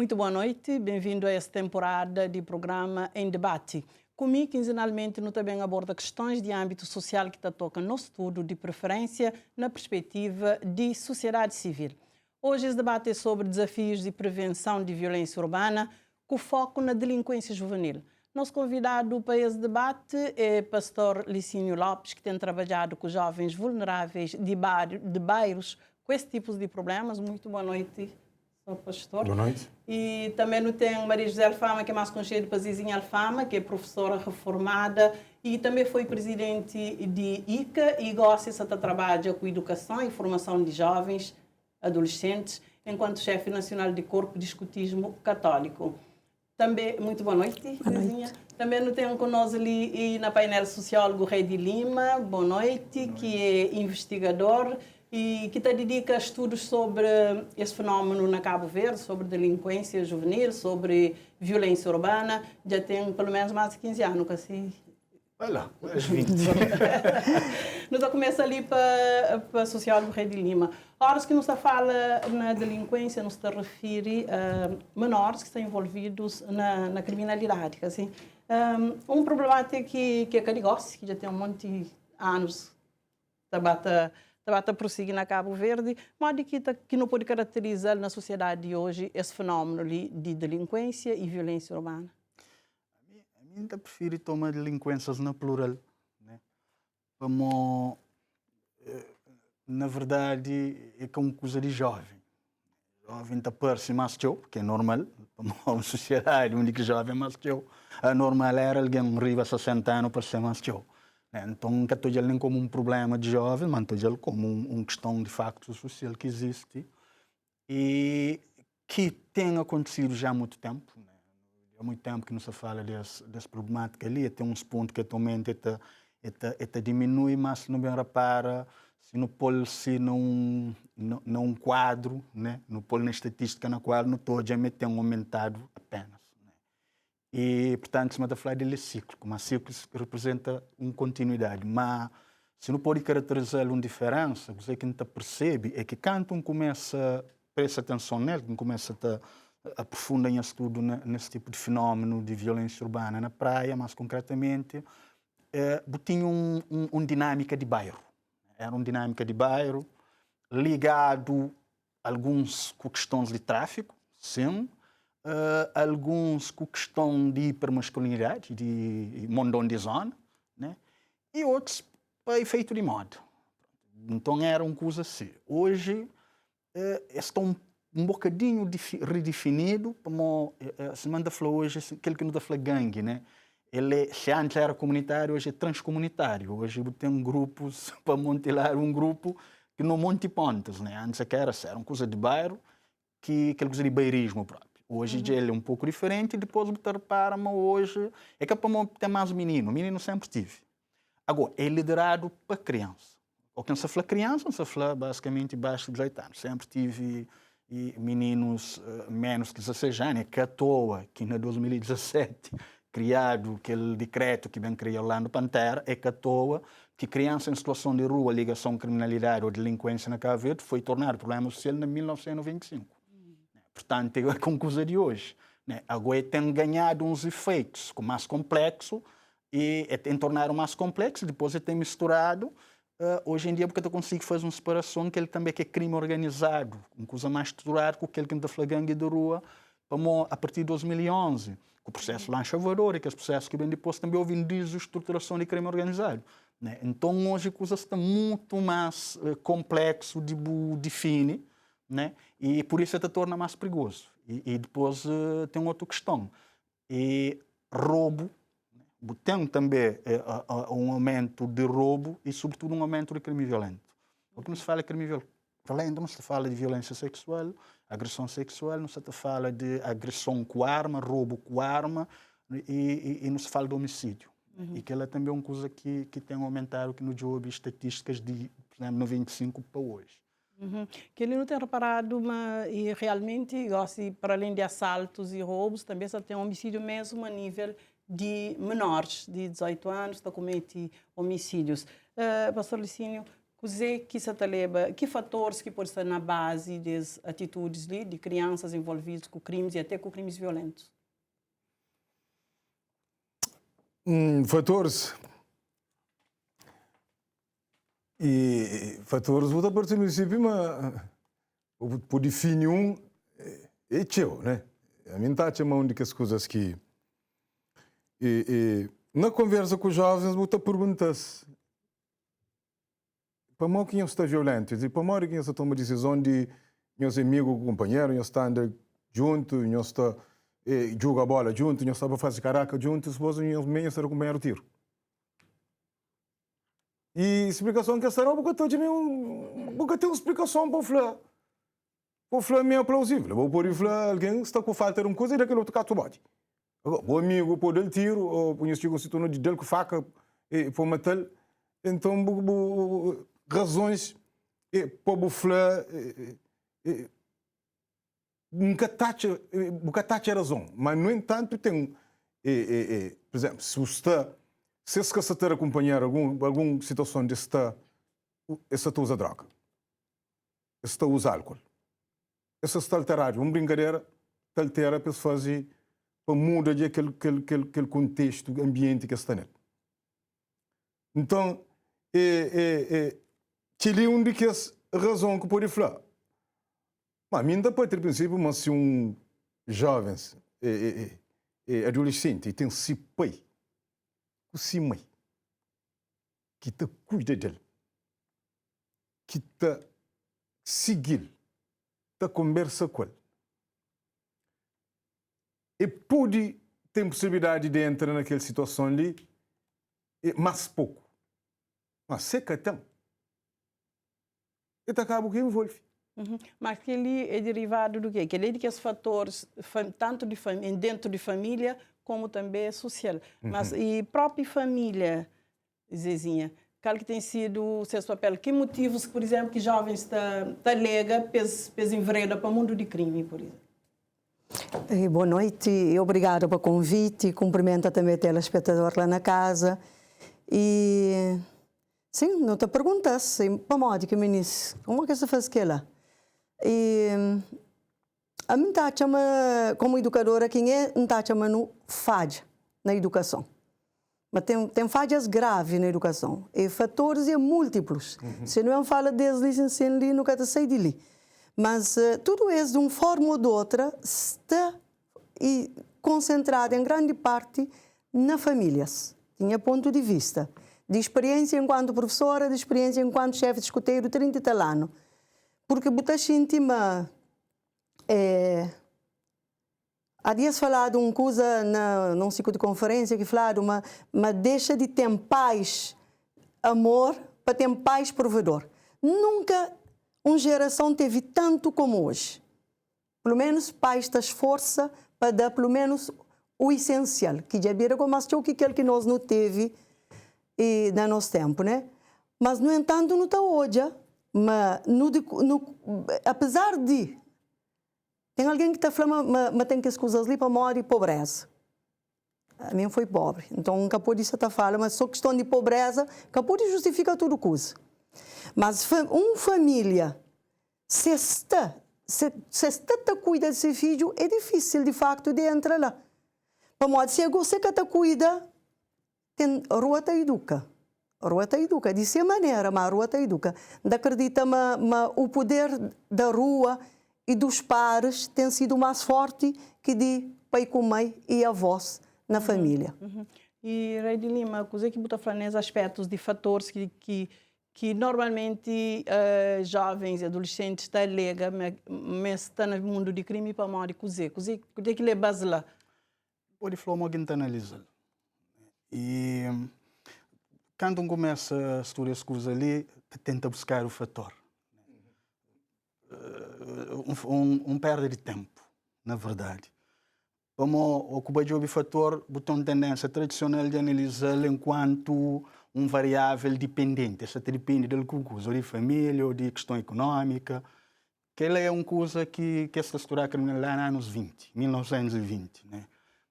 Muito boa noite, bem-vindo a esta temporada de programa Em Debate. Comigo, quinzenalmente, nós também aborda questões de âmbito social que toca no estudo, de preferência, na perspectiva de sociedade civil. Hoje, esse debate é sobre desafios de prevenção de violência urbana, com foco na delinquência juvenil. Nosso convidado para esse debate é o pastor Licínio Lopes, que tem trabalhado com jovens vulneráveis de bairros com esse tipo de problemas. Muito boa noite, senhor pastor. Boa noite. E também não tem Maria José Alfama, que é mais conhecida para Zizinha Alfama, que é professora reformada e também foi presidente de ICA e gosta de trabalhar com educação e formação de jovens, adolescentes, enquanto chefe nacional de corpo de escutismo católico. Também, muito boa noite, Zizinha. Também não tem conosco ali e na painel sociólogo Rei de Lima, boa noite, que é investigador e que dedica a estudos sobre esse fenómeno na Cabo Verde, sobre delinquência juvenil, sobre violência urbana. Já tem pelo menos mais de 15 anos, assim. Olha, mais 20. Nós começa ali para o sociólogo Rei de Lima. Horas que nos fala na delinquência, nos refere a menores que estão envolvidos na criminalidade. Assim. Problemática que é carigosse, que já tem um monte de anos a prosseguir na Cabo Verde, mas que não pode caracterizar na sociedade de hoje esse fenómeno de delinquência e violência urbana. A mim ainda prefiro tomar delinquências na plural, né? Como, na verdade, é como coisa de jovem. Jovem está parece mais teu, que é normal, uma sociedade onde jovem é mais teu. A normal era alguém arriba a 60 anos para ser mais teu. Então, não estou nem como um problema de jovem, mas estou como uma questão de facto social que existe e que tem acontecido já há muito tempo. Né? Há muito tempo que não se fala dessa problemática ali, até uns pontos que atualmente diminui, mas se não bem repara, se não pôr-se num quadro, né? Não pôr na estatística na qual não estou já tem aumentado apenas. E, portanto, se me está a falar dele ciclo, como a ciclo representa uma continuidade, mas se não pode caracterizar uma diferença, o que a gente percebe é que quando um começa a prestar atenção nele, quando começa a aprofundar em estudo nesse tipo de fenómeno de violência urbana na praia, mais concretamente, tinha uma dinâmica de bairro. Era uma dinâmica de bairro ligado a alguns com questões de tráfico, sim, alguns com questão de hipermasculinidade, de mondão de zona, né? E outros para efeito de moda. Então era uma coisa assim. Hoje está um bocadinho redefinido, como se manda falar hoje, aquele que não está falando gangue, né? Ele, se antes era comunitário, hoje é transcomunitário. Hoje tem grupos para montar um grupo que não monte pontos, né? Antes era uma coisa de bairro, que aquela coisa de beirismo próprio. Hoje ele é um pouco diferente, depois botar para, mas hoje é que para ter mais menino sempre tive. Agora, é liderado para criança. Ou quem se fala criança, não se fala basicamente baixo de 18 anos. Sempre tive meninos menos que 16 anos, que à toa, que em 2017, criado aquele decreto que vem criar lá no Pantera, é que à toa, que criança em situação de rua, ligação à criminalidade ou delinquência na Cabo Verde, foi tornado problema social em 1995. Portanto, é a conclusão de hoje. Né? Agora tem ganhado uns efeitos mais complexos e tem tornado mais complexo, depois tem misturado. Hoje em dia, porque eu consigo fazer uma separação que ele também é crime organizado, uma coisa mais estruturada com aquele que está falando gangue de rua, como a partir de 2011, com o processo Lancha Voadora, que é o processo que vem depois também houve desestruturação de crime organizado. Né? Então, hoje a coisa está muito mais complexo de definir. Né? E por isso se torna mais perigoso. E depois tem outra questão. E roubo, né? Tem também um aumento de roubo e, sobretudo, um aumento de crime violento. Porque não se fala de crime violento, não se fala de violência sexual, agressão sexual, não se fala de agressão com arma, roubo com arma e não se fala de homicídio. E que ela é também uma coisa que tem aumentado aqui no jogo estatísticas de, por exemplo, 95 para hoje. Que ele não tem reparado, mas e realmente, para além de assaltos e roubos, também só tem homicídio mesmo a nível de menores de 18 anos, que cometem homicídios. Pastor Licínio, que fatores que podem estar na base das atitudes de crianças envolvidas com crimes e até com crimes violentos? Fatores. E fatores, vou dar para o princípio, mas por definir é teu, né? A mim está chamando de as coisas que... na conversa com os jovens, vou te perguntar para mim quem está violento, para mim quem está toma decisão de meus amigos, companheiros, nós está andando junto, nós está joga a bola junto, nós está para fazer caraca junto, depois nós meio está acompanhar o tiro. E explicação que será porque tem uma explicação para falar. Para falar meio plausível. Vou por falar alguém está com falta de uma coisa e daquele outro cato bate. O amigo pode dar tiro ou conhece o situação de dele com faca e para matar. Então razões para falar nunca tacha razão, mas no entanto tem por exemplo, se você está a acompanhar alguma situação de está usa droga, está usa álcool, está alterado, uma brincadeira altera para fazer para mudar aquele contexto, ambiente que está nele. Então Chile um de que as razão que pode falar. Mas mim dá para ter princípio, mas se jovem adolescente e tem se pai, o se mãe, que te cuida dele, que te seguir, te conversa com ele, e pode ter possibilidade de entrar naquela situação ali, mas pouco. Mas se que tem, e acaba que envolve. Mas que ele é derivado do quê? Que ele é de os fatores, tanto dentro de família, como também social. Mas e própria família, Zezinha, qual que tem sido o seu papel? Que motivos, por exemplo, que jovens está lega para envereda para o mundo de crime, por exemplo? Boa noite e obrigada pelo convite. Cumprimento também o telespectador lá na casa. E sim, não te perguntas, para modo que ministro, como é que você faz aquilo? E a mim está chama como educadora quem é está chamando falha na educação. Mas tem falhas graves na educação e fatores múltiplos. Se não fala desde ensino ali nunca te sai dali. Mas tudo isso de uma forma ou de outra está concentrado em grande parte nas famílias. Tinha ponto de vista de experiência enquanto professora, de experiência enquanto chefe de escoteiro 30 e tal anos. Porque botaste íntima há dias falado uma coisa num ciclo de conferência que falaram mas deixa de ter paz, amor, para ter paz provedor. Nunca uma geração teve tanto como hoje. Pelo menos paz te esforça para dar pelo menos o essencial, que já vira como o que nós não teve no nosso tempo, né? Mas no entanto não está hoje. Mas apesar de tem alguém que está falando mas tem que escusar ali para morrer pobreza. A mim foi pobre, então nunca pode isso estar falando, mas só questão de pobreza que pode justificar tudo coisa. Mas uma família se está a cuidar de seu filho é difícil de facto de entrar lá. Para modo se você que está cuida tem rua te educa. A rua te educa, de certa maneira, mas a rua te educa. Não acredita mas o poder da rua e dos pares tem sido mais forte que de pai com mãe e avós na família. E, Rei de Lima, coisa que você fala nesses aspectos de fatores que normalmente jovens e adolescentes estão lega, mas estão no mundo de crime para morrer, coisa que é base lá. Pode falar uma gente analisa. E quando começa a estudar as coisas ali, tenta buscar o fator. Perda de tempo, na verdade. Como ocupar o fator, botou uma tendência tradicional de analisá-lo enquanto variável dependente. Isso depende de coisa, ou de família, ou de questão econômica. Que ela é uma coisa que se estudar criminalidade nos anos 20, 1920, né?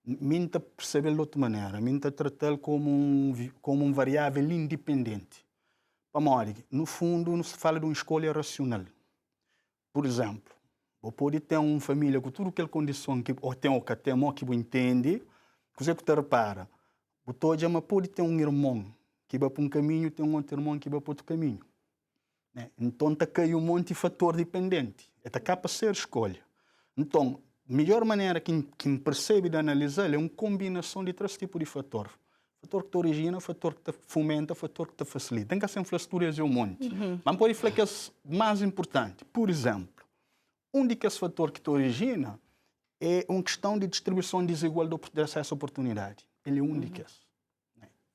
Minta perceber de outra maneira, minta tratar como variável independente. no fundo, não se fala de uma escolha racional. Por exemplo, você pode ter uma família com tudo aquela condição que ou tem que você entende, que você repara. Você pode ter um irmão que vai para um caminho, tem um outro irmão que vai para outro caminho. Então, está caindo um monte de fator dependente. É capaz de ser escolha. Então, a melhor maneira que me percebe de analisar é uma combinação de três tipos de fator. Fator que te origina, fator que te fomenta, fator que te facilita. Tem que ser infraestruturas e um monte. Mas pode falar que é mais importante. Por exemplo, um desses fatores que te origina é uma questão de distribuição desigual de acesso à oportunidade. Ele é um desses.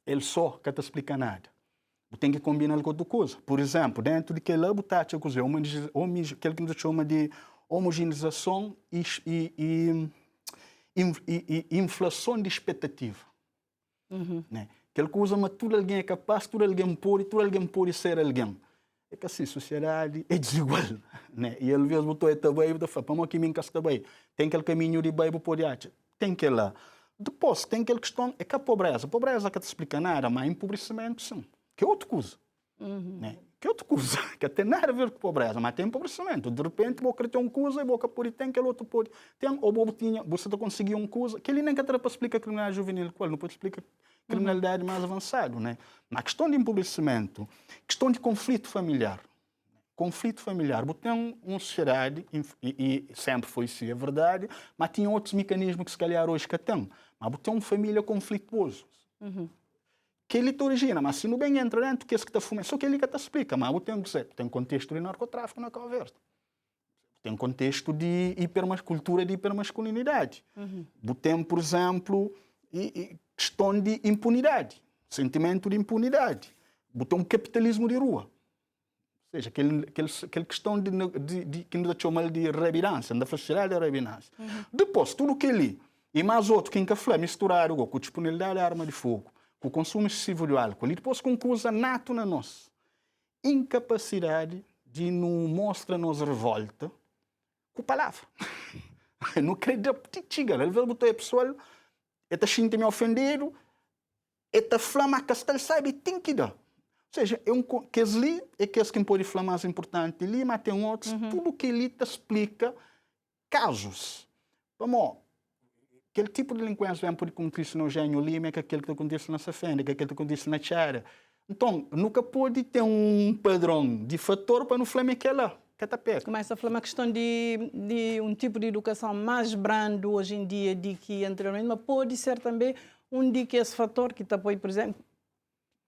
Ele só que te explica nada. Tem que combinar com outra coisa. Por exemplo, dentro de que lá botar aquilo que nos chama de homogeneização e inflação de expectativa. Aquela coisa, mas tudo alguém é capaz, tudo alguém pode ser alguém. É que assim, a sociedade é desigual. E às vezes botou esta bem, para que me encasta bem. Tem aquele caminho de bem, pode achar. Tem que lá. Depois, tem aquela questão, é que a pobreza. A pobreza que te explica nada, mas empobrecimento, sim. Que é outra coisa. Que é outra coisa. Que tem nada a ver com pobreza, mas tem empobrecimento. De repente, você tem uma coisa e você pode ter, aquele outro pode ter. Ou você conseguiu uma coisa, que ele nem quer para explicar a criminalidade juvenil, não pode explicar a criminalidade mais avançada. Na questão de empobrecimento, questão de conflito familiar. Conflito familiar. Você tem uma sociedade, e sempre foi isso, é verdade, mas tinha outros mecanismos que se calhar hoje que tem. Mas você tem uma família conflituosa. Que ele te origina, mas se não bem entra dentro, que é isso que está fumando? Só que ele que te explica, mas você tem que dizer, tem contexto de narcotráfico na Cabo Verde. Tem contexto de cultura de hipermasculinidade. Você tem, por exemplo, questão de impunidade, sentimento de impunidade. Você tem um capitalismo de rua. Ou seja, aquela questão que nos chamamos de revirância, da facilidade da revirância. Depois, tudo que ele e mais outro que encafla, misturado com a disponibilidade da arma de fogo, com o consumo excessivo de álcool, e depois com coisa nato na nossa incapacidade de nos mostrar nossa revolta com palavra. Não acredito que ele vai botar a pessoa, está sentindo-me ofendido, está flama que está sabe, tem que dar. Ou seja, que ali é que pode falar mais importante ali, mas tem outros, tudo que ele te explica casos. Vamos, aquele tipo de delinquência vem por acontecer no Eugênio Lima, que aquele que acontece na Safenda, que aquele que acontece na Tchara. Então, nunca pode ter um padrão de fator para não falar aquela. Começa a falar uma questão de um tipo de educação mais brando hoje em dia do que anteriormente, mas pode ser também que esse fator que apoia, por exemplo,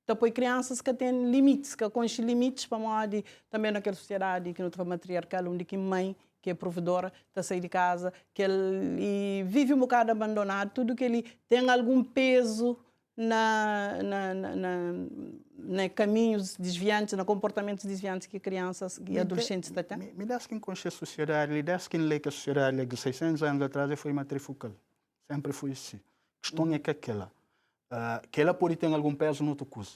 apoia crianças que têm limites, que com limites para modo também naquela sociedade que não tem matriarcal, onde que mãe que é provedora, está a sair de casa, que ele vive um bocado abandonado, tudo que ele tem algum peso na caminhos desviantes, na comportamentos desviantes que crianças e adolescentes têm. Me dá que conhecer a sociedade, me dá que ler que a sociedade de 600 anos atrás foi matrifocal. Sempre foi assim. A questão é que ela pode ter algum peso noutra coisa,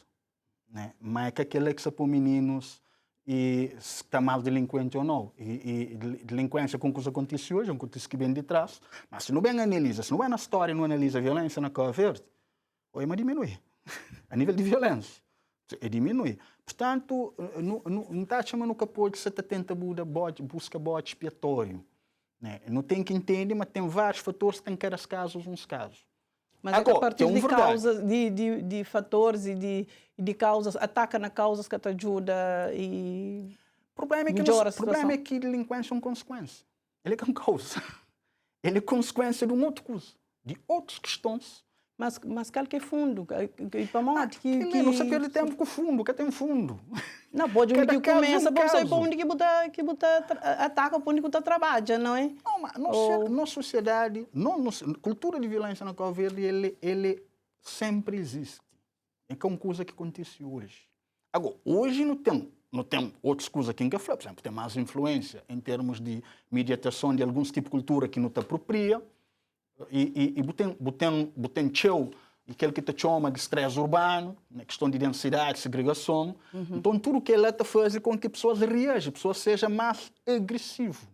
mas é que aquela que se põe meninos e se está mal delinquente ou não. E delinquência com coisa que acontece hoje, acontece que vem de trás. Mas se não bem analisa, se não bem na história, não analisa a violência na Cabo Verde, mas diminui. A nível de violência, diminui. Portanto, não está chamando que pode ser tenta busca bode expiatório. Não tem que entender, mas tem vários fatores, tem cada casos, uns casos. Mas agora, a partir de causas, de fatores e de causas, ataca na causas que te ajuda e o problema é que a delinquência é uma consequência. Ele é uma causa. Ele é consequência de uma outra coisa, de outras questões. Mas qual que é fundo? Não se perde tempo com o fundo, que tem fundo. Não, pode onde que começa, para você para onde que ataca, para onde que trabalha, não é? Não, mas nossa sociedade, cultura de violência na Cabo Verde, ele sempre existe. É uma coisa que acontece hoje. Agora, hoje não tem outras coisas que encaixam. Por exemplo, tem mais influência em termos de mediatação de alguns tipos de cultura que não te apropria. E botem teu aquele que te chama de estresse urbano, na questão de densidade, segregação. Então, tudo que ela te faz com que pessoas reajam, pessoas sejam mais agressivas.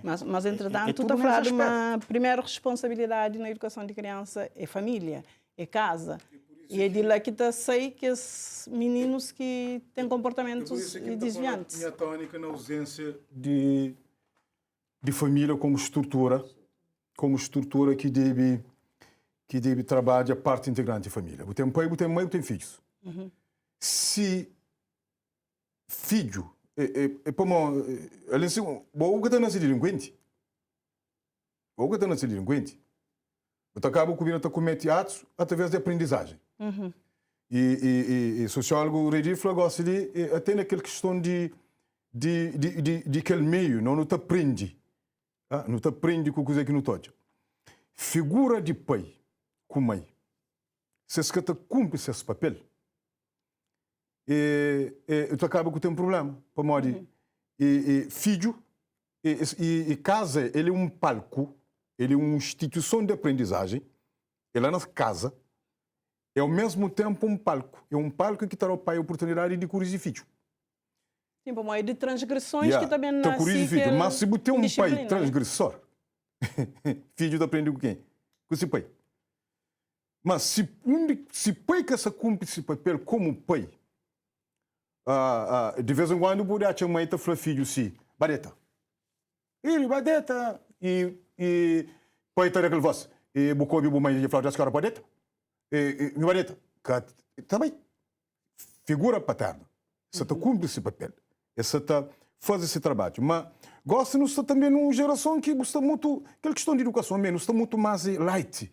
Mas entretanto, tu está a falar de uma primeira responsabilidade na educação de criança, é família, é casa. E é de lá que está sei que os meninos que têm comportamentos desviantes. Minha tônica na ausência de família como estrutura que deve trabalhar parte integrante da família. O tem pai, o tem mãe, o tem filhos. Se filho como além de o que está nascendo delinquente, o acaba comete atos através de aprendizagem. E sociólogo Redifla gosta de até naquela questão de aquele meio, não te aprende. Não te aprende com coisa que não toca. Figura de pai com mãe, se você cumpre esse papel, tu acaba com um problema. Para modo filho e casa, ele é um palco, ele é uma instituição de aprendizagem. Ele é na casa. É ao mesmo tempo um palco. É um palco que dá ao pai a oportunidade de corrigir filho. Sim, como é de transgressões que também nasce. Mas se você tem um pai transgressor, filho aprende com quem? Com esse pai. Mas se pai que se cumpre esse papel como pai, de vez em quando pode achar mãe tá falando filho sim, bareta. Ele bareta e pai tá naquele voz. E bucobi bu mãe de falar das caras bareta. E bareta. Também figura paterna. Você tá cumpre esse papel. Você tá faz esse trabalho. Mas gosta nos também numa geração que gosta muito aquela questão de educação menos está muito mais light.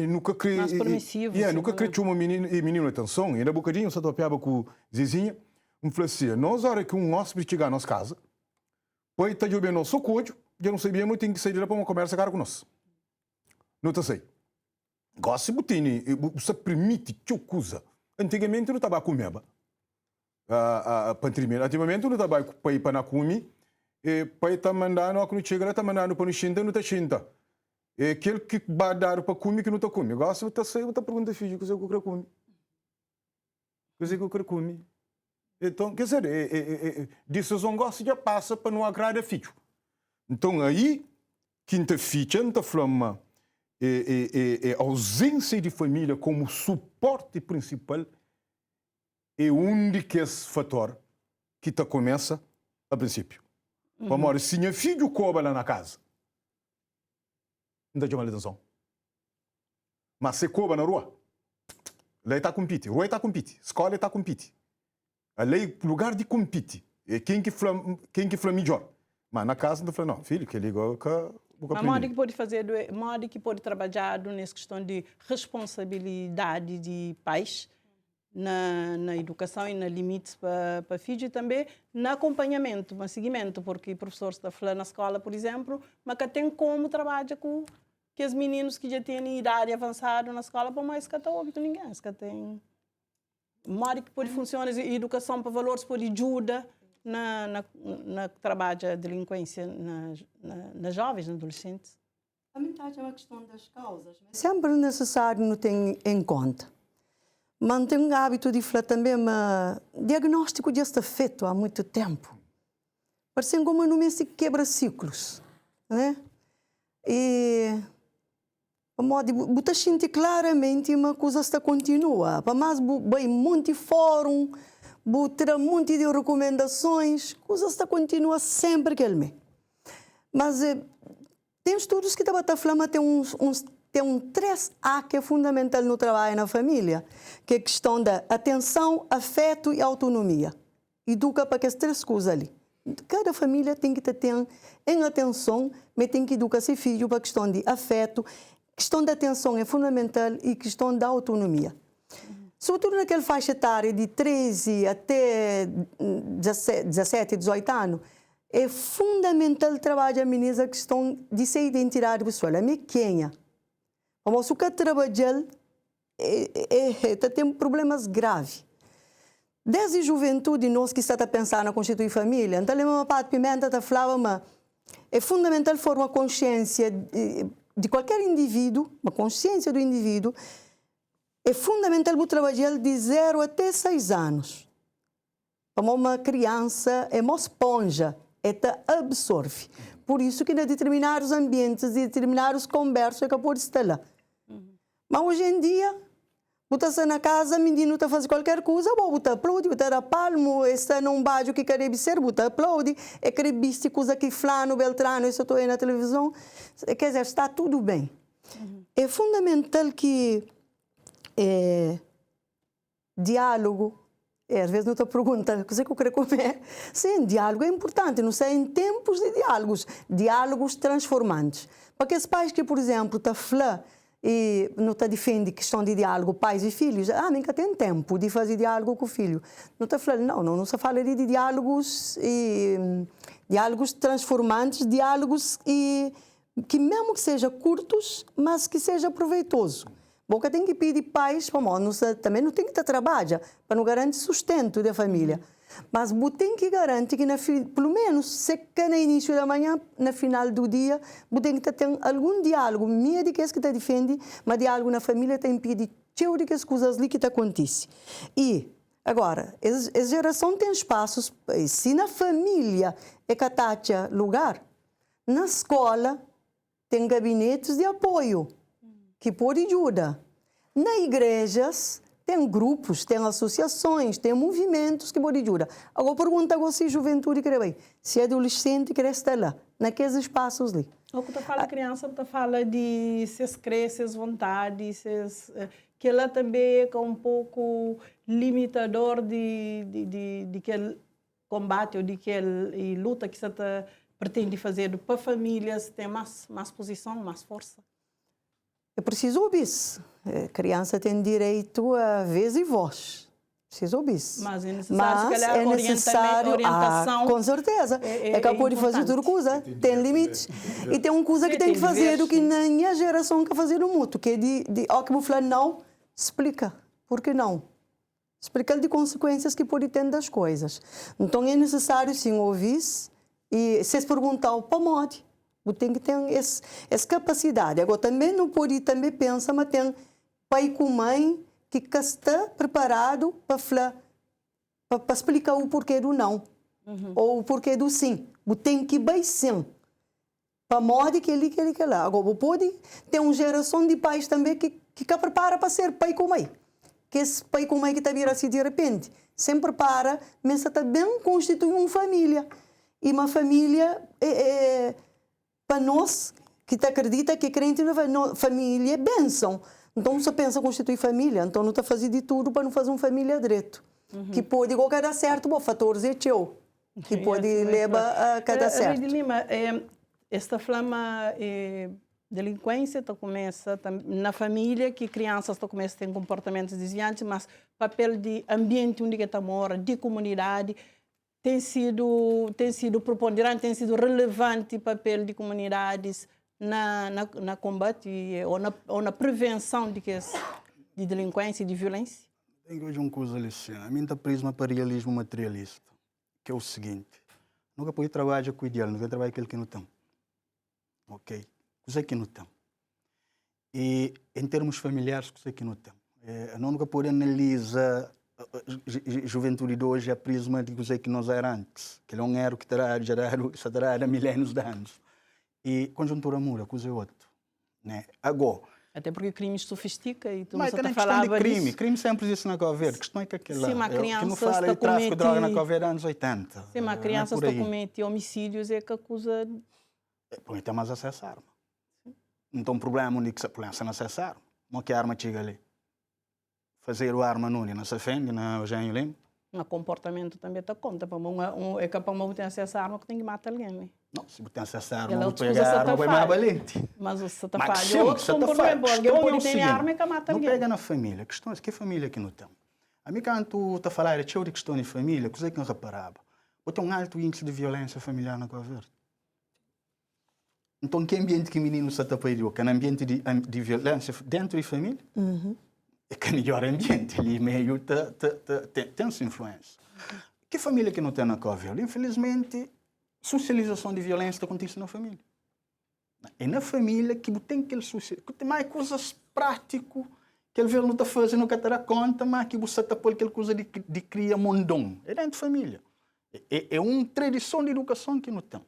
Nunca criei mais permissivo. Nunca criei uma menina atenção. Ainda bocadinho você topeava com Zizinha. Falei assim, nós hora que um hóspede chegar à nossa casa, pode estar jogando nosso código, já não sabia muito, tem que sair de lá para uma conversa cara com nós. Não tá sei. Gosta botini, você permite que eu coisa. Antigamente não estava com meba. Antigamente não estava com ir para na comi, pai está mandando, quando chega está mandando para no xinta, não está xinta. Aquele que vai dar para comer que não está comer. Gosta, você sai, você pergunta filho, o que eu quero comer? O que eu quero comer? Então, quer dizer, decisão gosta já passa para não agradar filho. Então aí, quinta ficha, não está falando a ausência de família como suporte principal é um daqueles fatores que começa a princípio. Vamos se meu filho cobra lá na casa, não dá chamar atenção. Mas se cobra na rua, lá está compete, rua está compete, escola está compete. Ali lugar de compete. Quem que fala melhor. Mas na casa não fala, não, filho, que liga a modo que pode fazer, modo que pode trabalhar nessa questão de responsabilidade de pais na educação e na limites para filhos e também no acompanhamento, no seguimento, porque o professor está falando na escola, por exemplo, mas que tem como trabalhar com que os meninos que já têm idade avançada na escola, por mais que está óbvio ninguém, que tem modo que pode funcionar a educação para valores pode ajuda na trabalho da delinquência nas jovens, nos adolescentes. A metade é uma questão das causas. Sempre necessário não ter em conta. Manter um hábito de falar também, mas diagnóstico já está feito há muito tempo. Parece como no mês que quebra ciclos, né? E a modo botar gente claramente uma coisa está continua. Para mais bem muito fórum, botar muito de recomendações, coisas está continua sempre que ele. Mas tem estudos que estão falando tem um 3A que é fundamental no trabalho na família, que é a questão da atenção, afeto e autonomia. Educa para que as três coisas ali. Cada família tem que ter em atenção, mas tem que educar seu filho para a questão de afeto. Questão da atenção é fundamental e questão da autonomia. Sobretudo naquela faixa etária de 13 até 17, 18 anos, é fundamental trabalhar a questão de ser identidade pessoal. A minha quem é? Mas o que trabalhar tem problemas graves. Desde a juventude, nós que estamos a pensar na constituir família, então, a parte pimenta está falando, mas é fundamental formar uma consciência de qualquer indivíduo, uma consciência do indivíduo, é fundamental para trabalhar de 0 até 6 anos. Como uma criança é uma esponja, absorve. Por isso que em determinados ambientes, em determinados conversas, é que pode estar lá. Mas hoje em dia, Você na casa, menino está fazendo qualquer coisa, você aplaude, você dá palmo, está num bairro que quer ser, você aplaude, é que viste coisa que Flano, Beltrano, isso estou aí na televisão. Quer dizer, está tudo bem. É fundamental que diálogo, às vezes não te pergunta, o que eu quero comer? Sim, diálogo é importante, não sei, em tempos de diálogos transformantes. Porque os pais que, por exemplo, estão falando e não está defendendo questão de diálogo, pais e filhos, nunca tem tempo de fazer diálogo com o filho. Não está falando, não se fala de diálogos, diálogos transformantes, diálogos que mesmo que sejam curtos, mas que seja proveitoso. Boca tem que pedir pais, também não tem que trabalhar para não garantir sustento da família. Mas tem que garantir que, pelo menos, se que no início da manhã, no final do dia, tem que ter algum diálogo, meio de que que te defende, mas diálogo na família tem que pedir cheio de que as coisas ali que te acontecem. E, agora, a geração tem espaços, se na família é que está lugar, na escola tem gabinetes de apoio que pode ajudar. Nas igrejas, tem grupos, tem associações, tem movimentos que podem ajudar. Agora, pergunta agora se juventude quer bem, se adolescente quer estar lá, naqueles espaços ali. O que tu fala criança, tu fala de seus crer, suas vontades, que ela também é um pouco limitador de aquele combate ou de aquele luta que você pretende fazer para famílias, tem mais posição, mais força. É preciso ouvir. A criança tem direito a vez e voz. Preciso ouvir. Mas é necessário que orientação. Com certeza. É capaz de fazer tudo coisa. Tem limites. E tem uma coisa que tem que fazer do que na minha geração quer fazer no mundo, que é que vou falar não, explica. Por que não? Explica de consequências que pode ter das coisas. Então é necessário sim ouvir e se perguntar para onde. Tem que ter essa capacidade. Agora, também não pode também pensar, mas tem pai com mãe que está preparado para explicar o porquê do não. Ou o porquê do sim. Tem que ir bem sim. Para modo que ele quer lá. Agora, pode ter uma geração de pais também que prepara para ser pai com mãe. Que esse pai com mãe que está vir assim de repente. Sem prepara, mas está bem constitui uma família. E uma família para nós, que acredita que crente na família é bênção. Então, você pensa em constituir família, então não está fazendo de tudo para não fazer uma família direito. Que pode igual dar certo, fatores é teu. Que pode levar a cada certo. Lima, esta flama delinquência começa na família, que crianças começam a ter comportamentos desviantes, mas papel de ambiente onde está mora, de comunidade, tem sido preponderante, tem sido relevante o papel de comunidades na combate ou na prevenção de delinquência e de violência? Tem hoje uma coisa, Luciana. A minha prisma para realismo materialista, que é o seguinte: nunca pode trabalhar com o ideal, nunca trabalhar com aquele que não tem. Ok? Coisa que não tem. E em termos familiares, coisa que não tem. Nunca pode analisar juventude de hoje a prisma de coisa que nós era antes, que não era o que terá milênios de anos. E conjuntura muda, coisa é outra, né? Agora, até porque crimes sofistica e tu não está falando de crime. Crime sempre existe na Covid. A questão é que aquela que não fala de tráfico de droga na Covid anos 80. Sim, mas crianças que cometem homicídios é que acusa. Põe até mais acesso à arma. Então o problema é que a polícia não acessa a arma. Mas que a arma chega ali? Fazer a arma não se ofende, na Eugênio Lima. O comportamento também está conta. É que para uma ter acesso à arma que tem que matar alguém. Né? Não, se tem acesso à arma, pega a arma, vai mais valente. Mas você está falhando. Outros comportamentos, alguém pode ter arma e que mata alguém. Não pega na família. Questões, que família que não tem? A mim, quando tu está a falar de questão de família, coisa que não reparava. Tem um alto índice de violência familiar na Cabo Verde. Então, que ambiente que o menino está a pedir? Que é um ambiente de violência dentro da família? É que é o melhor ambiente. Ali meio tem essa influência. Que família que não tem na Cabo Verde? Infelizmente, socialização de violência acontece na família. É na família que tem aquele socialização. Que tem mais coisas práticas que ele não está fazendo, não terá conta, mas que você está por aquela coisa de criar mondão. É dentro da família. É uma tradição de educação que não tem.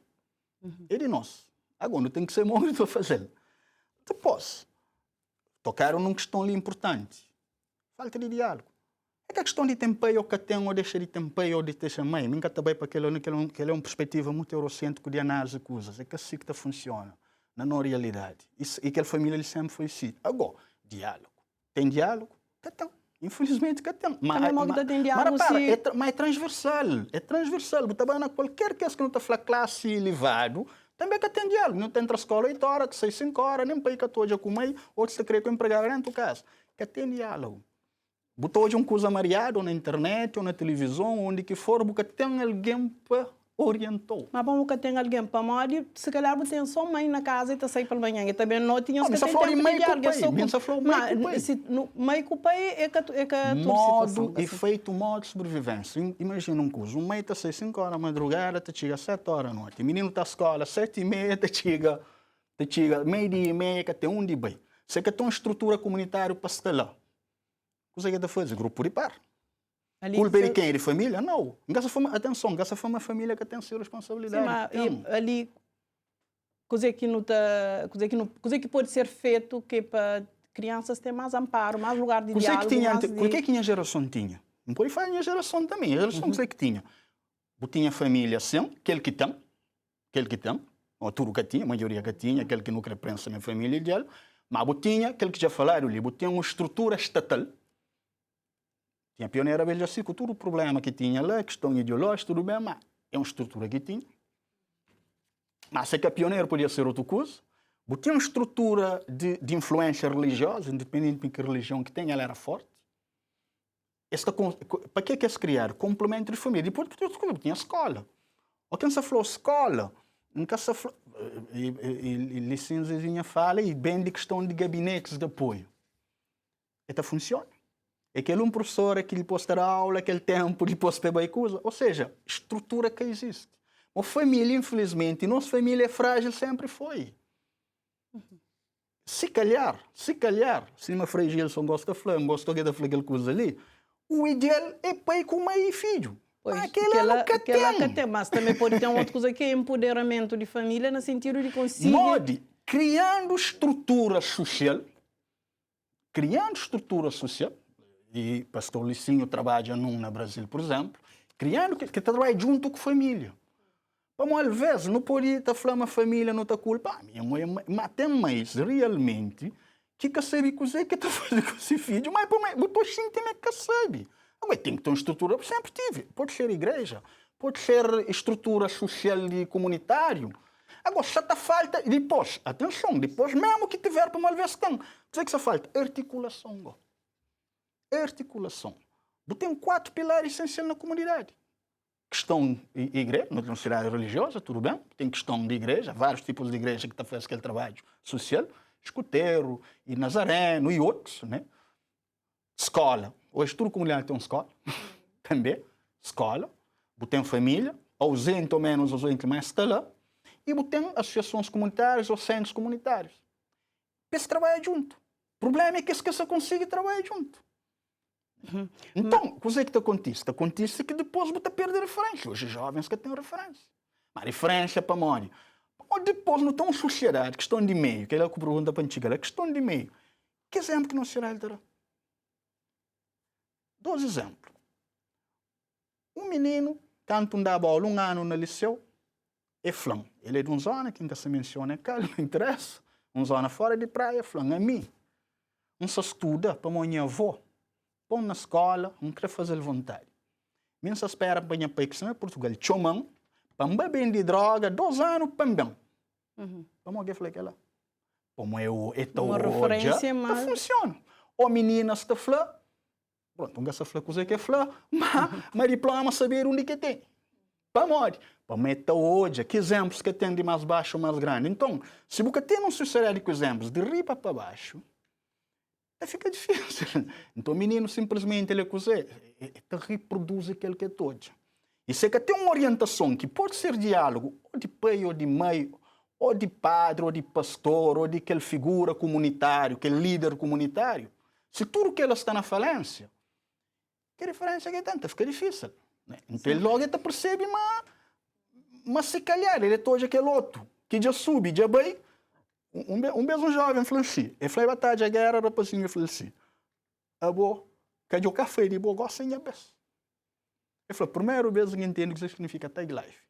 É de nós. Agora, não tem que ser muito para fazer. Depois, tocaram numa questão ali importante. Falta de diálogo. É que a questão de tempeio ou que tem, ou deixa de tempeio, ou de deixar mãe. Nunca também para aquele é uma perspectiva muito eurocêntrica de análise de coisas. É que assim que funciona, na não realidade. E aquela família ele sempre foi assim. Agora, diálogo. Tem diálogo? Que tem. Infelizmente que tem. Mas é transversal. É transversal. Você vai na qualquer coisa que não está classe elevado, também que tem diálogo. Não tem entre a escola 8 horas, que 6, 5 horas, nem para ir que estou a comer, ou se crê que o empregado dentro do caso. Que tem diálogo. Botou hoje um coisa mariado ou na internet ou na televisão, onde que for, porque tem alguém para orientar. Mas bom, que tem alguém para morrer, se calhar você tem só mãe na casa e está sair pela manhã. E também não tinha que ter tempo de diálogo. Mãe com o pai é que modo e feito modo de sobrevivência. Imagina um coisa, um mãe está 6, 5 horas da madrugada, te chega 7 horas da noite. O menino está à escola, 7h30, te chega meio-dia e meia, que tem um de bem. Você que tem uma estrutura comunitária para estar lá. O que é que fazer? Grupo de par. Culpa de quem? De família? Não. Atenção, essa foi uma família que tem a sua responsabilidade. Sim, mas ali, coisa que pode ser feito que para crianças ter mais amparo, mais lugar de diálogo. O que é que a geração tinha? Não pode falar a geração também. A geração que tinha. Tinha família assim, aquele que tem, ou tudo que tinha, a maioria que tinha, aquele que nunca pensa na família ideal, mas tinha, aquele que já falaram ali, tinha uma estrutura estatal. Tinha pioneira velha assim, com todo o problema que tinha lá, questão ideológica, tudo bem, mas é uma estrutura que tinha. Mas se que a pioneira podia ser outra coisa, tinha uma estrutura de influência religiosa, independente de que religião que tenha, ela era forte. Para que se criar? Complemento de família. Depois tinha escola. Ou quem se falou escola, nunca se falou. E licençazinha fala, e bem de questão de gabinetes de apoio. Então funciona. Aquele um professor que lhe pode dar aula, aquele tempo depois ter bem coisa. Ou seja, estrutura que existe. A família, infelizmente, nossa família é frágil, sempre foi. Se calhar, se uma frágil só gosta de falar, não gosta de falar aquela coisa ali, o ideal é pai com mãe e filho. Pois, aquela que tem, mas também pode ter uma outra coisa que é empoderamento de família no sentido de conseguir... Criando estrutura social, e o pastor Licinho trabalha no Brasil, por exemplo, criando que trabalha junto com a família. Como às vezes não pode estar falando a família, não está culpa. Minha mãe, mas tem mães realmente que sabe coisa que está fazendo com esse filho, mas depois sim tem que sabe. Mas tem que ter uma estrutura, sempre tive. Pode ser igreja, pode ser estrutura social e comunitário. Agora, só está falta, depois, atenção, depois mesmo que tiver para uma vez tem. O que é que só falta? Articulação. Articulação. Tem 4 pilares essenciais na comunidade. Questão de igreja, não tem cidade religiosa, tudo bem. Tem questão de igreja, vários tipos de igreja que estão fazendo aquele trabalho social. Escuteiro, e Nazareno, e outros, né? Escola. Hoje tudo comunidade tem uma escola. Também. Escola. Tem família, ausente ou menos ausente, mas está lá. E tem associações comunitárias ou centros comunitários. Esse trabalha junto. O problema é que você consiga trabalhar junto. Então, o que é que acontece? Acontece que depois você perde a referência. Hoje jovens que têm referência. Mas referência para morrer. Ou depois não tem uma sociedade, questão de meio, que é o que pergunta para a antiga, questão de meio. Que exemplo que não será alterar? 2 exemplos. Um menino, tanto andava aula 1 ano no liceu, é flan. Ele é de uma zona que nunca se menciona cá, não interessa. Uma zona fora de praia, flan. A mim, não se estuda para a minha avó. Põe na escola, não quer fazer vontade. Minha se espera para a pai que em Portugal, chomão, para beber de droga, 2 anos, pambão. Para alguém falar que ela. Como eu uma referência, mas funciona. Ou menina está flá, pronto, não se flá coisa que é flá, mas diploma saber onde que tem. Para morrer. Para meter hoje, que exemplos que tem de mais baixo ou mais grande. Então, se você tem um suceder com exemplos de riba para baixo, fica difícil. Então o menino simplesmente ele reproduz aquele que é todo. E se que tem uma orientação que pode ser diálogo, ou de pai ou de mãe, ou de padre, ou de pastor, ou de aquela figura comunitária, aquele líder comunitário, se tudo que ela está na falência, que referência que tenta, fica difícil. Né? Então ele logo percebe, mas se calhar ele é todo aquele outro, que já sube, já vai. Um mesmo jovem falou assim, ele foi batalha a guerra, rapazinho falou assim, avô, que o café de boa gosta em abes. Eu falei, primeira vez que entendo o que significa tag life.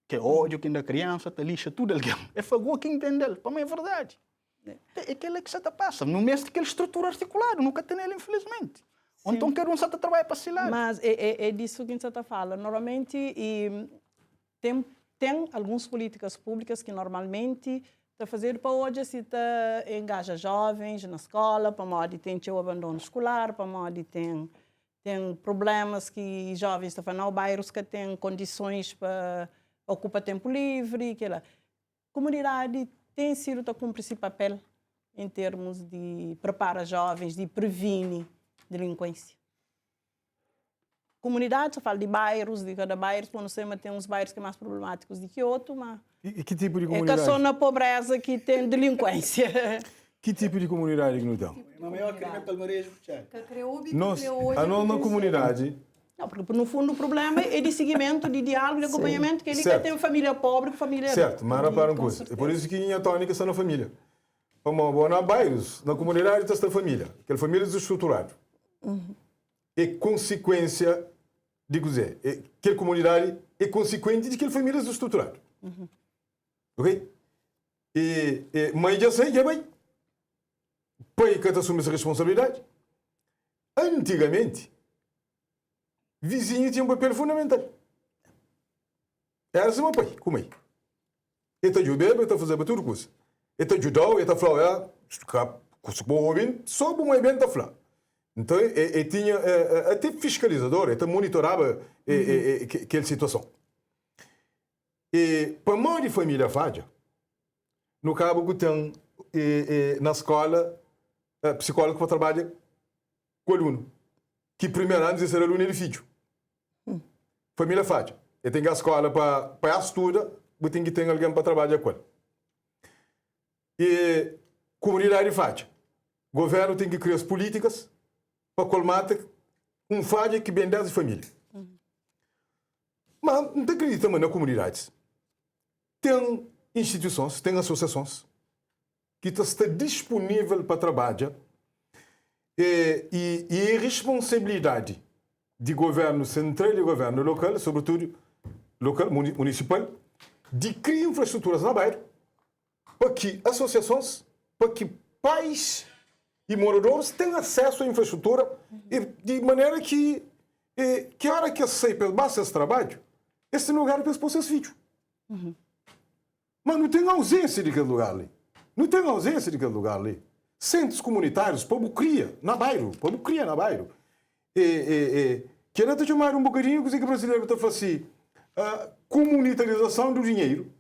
Que ódio que ainda criança, te lixa tudo alguém. Eu falei, o que entender? Para mim é verdade. É aquele que você está passando. No mês daquela estrutura articulada, nunca tem ele, infelizmente. Ou então quer um certo trabalho para se lá. Mas é disso que você está falando. Normalmente, tem algumas políticas públicas que normalmente está fazendo para hoje se engaja jovens na escola, para onde tem o abandono escolar, para onde tem problemas que jovens estão fazendo, bairros que têm condições para ocupar tempo livre, que lá. A comunidade tem sido a cumprir esse papel em termos de preparar jovens, de prevenir delinquência. Comunidade, só fala de bairros, de cada bairro, quando você tem uns bairros que são mais problemáticos do que outros, mas E que tipo de é comunidade? que só na pobreza que tem delinquência. Que tipo de comunidade que não tem? O maior crime é palmeiras, Nós, a nossa comunidade... Não, porque no fundo o problema é de seguimento, de diálogo, de acompanhamento, que ele quer ter família pobre com família... Certo, mas repara uma coisa. É por isso que a tônica está na família. Como na bairros, na comunidade está a família. Aquela família é desestruturada. É consequência, digo dizer, aquela comunidade é consequente de aquela família desestruturada. Ok? Mas já sei, já bem. Pai que assume essa responsabilidade. Antigamente, vizinho tinha um papel fundamental. Era assim, meu pai, como é? Ele está ajudando, ele está fazendo tudo coisa. Ele está ajudando, ele está falando, só o movimento está falando. Então, ele tinha até fiscalizador, ele monitorava aquela situação. E para a de família falha, no cabo que tem na escola, psicólogo que trabalha com o aluno, que primeiro ano ser aluno de filho. Família falha. Ele tem que ir à escola para estudar, ele tem que ter alguém para trabalhar com ele. E comunidade falha. O governo tem que criar as políticas para colmar falha que vem das famílias. Mas não acredita também nas comunidades. Tem instituições, tem associações que estão disponíveis para trabalhar e a responsabilidade de governo central e governo local, sobretudo local, municipal, de criar infraestruturas na bairro para que associações, para que pais e moradores tenham acesso à infraestrutura de maneira que a hora que aceitam basta esse trabalho, esse lugar para os seus filhos. Mas não tem ausência daquele lugar ali. Não tem ausência daquele lugar ali. Centros comunitários, povo cria na bairro. Quero te chamar um bocadinho que o brasileiro está falando assim, a comunitarização do dinheiro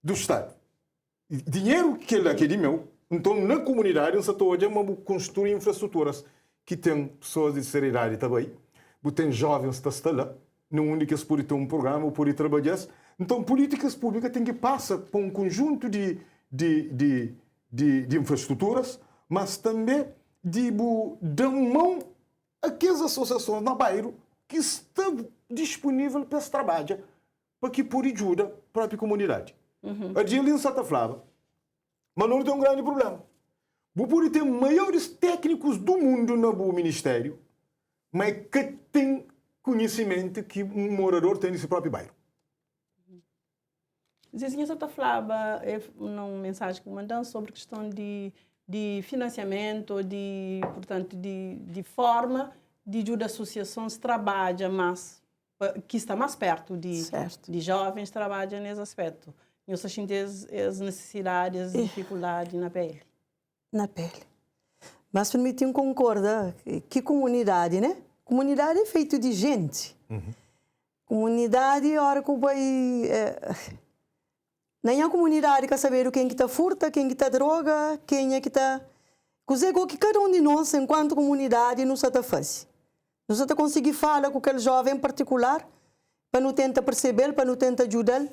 do Estado. Dinheiro que é de meu. Então, na comunidade, nós estamos construir infraestruturas que tem pessoas de seriedade também, tem jovens que estão lá, não único que podem ter um programa ou podem trabalhar. Então, políticas públicas têm que passar por um conjunto de infraestruturas, mas também de dar mão àquelas associações na bairro que estão disponíveis para esse trabalho, para que por ajuda a própria comunidade. A Dilin Santa Flava, mas não tem um grande problema. Você pode ter maiores técnicos do mundo no ministério, mas que tem conhecimento que um morador tem nesse próprio bairro. Zezinha Santa Flava, uma mensagem que mandamos sobre a questão de financiamento, portanto, de forma de ajuda associações trabalha mais, que está mais perto de jovens, trabalha nesse aspecto. E eu sinto as necessidades, as dificuldades na pele. Na pele. Mas permitem concordar que comunidade, né? Comunidade é feito de gente. Comunidade, a hora que vai... Nem a comunidade quer saber quem que está furta, quem que está droga, quem é que está... Coisa que cada um de nós, enquanto comunidade, não está fazendo. Não está conseguir falar com aquele jovem em particular, para não tentar perceber, para não tentar ajudar,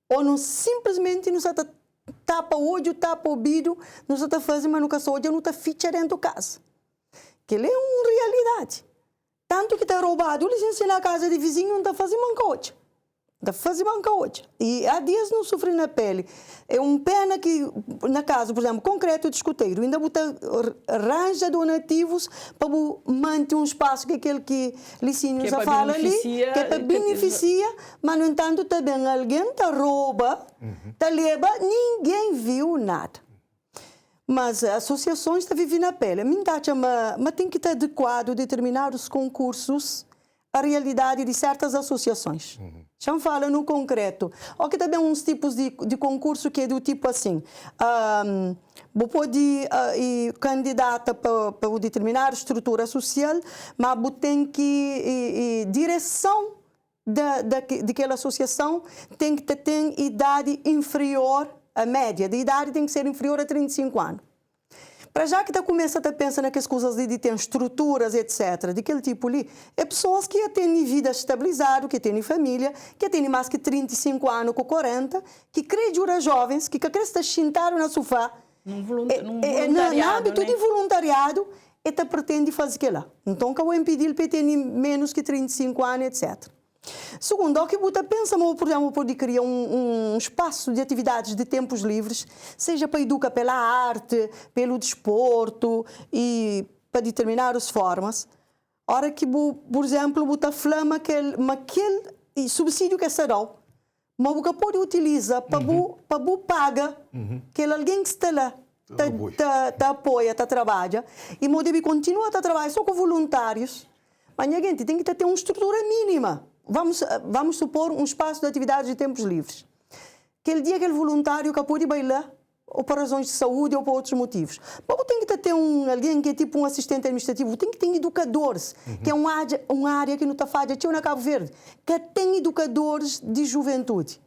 ou não simplesmente não está tapa o olho, tapa o ouvido, não está fazendo, mas nunca só não está ficha dentro da casa. Que ele é uma realidade. Tanto que está roubado, licença na casa de vizinho, não está fazendo mancote. Da fazer banca hoje. E há dias não sofri na pele. É uma pena que, na casa, por exemplo, concreto de escoteiro, ainda arranja donativos para manter um espaço que é aquele que Licinho já fala ali, que é para beneficiar, mas, no entanto, também alguém está rouba, está leva, ninguém viu nada. Mas as associações estão vivendo na pele. Mas tem que estar adequado determinados concursos à realidade de certas associações. Já fala no concreto. Ou que também uns tipos de concurso que é do tipo assim, você pode ir candidata para determinar estrutura social, mas você tem que direção daquela associação tem que ter idade inferior à média. De idade tem que ser inferior a 35 anos. Para já que começa a pensar naquelas coisas de ter estruturas, etc., daquele tipo ali, é pessoas que têm vida estabilizada, que têm família, que têm mais que 35 anos com 40, que creem jura jovens, que querem estar sentados no sofá. No âmbito de voluntariado, e pretende fazer aquilo. Então, que eu impedir para ter menos que 35 anos, etc. Segundo, o que você pensa, por exemplo, pode criar um espaço de atividades de tempos livres, seja para educar pela arte, pelo desporto e para determinadas formas. Hora que, por exemplo, você flama aquele subsídio que se dá, mas você pode utilizar para pagar que alguém que está lá, apoia, trabalha, e você deve continuar a trabalhar só com voluntários. Mas a gente tem que ter uma estrutura mínima. Vamos supor um espaço de atividades de tempos livres. Aquele dia, aquele voluntário que pode bailar, ou por razões de saúde ou por outros motivos. Mas você tem que ter alguém que é tipo um assistente administrativo, tem que ter educadores, que é uma área que não está fácil, tinha na Cabo Verde, que tem educadores de juventude,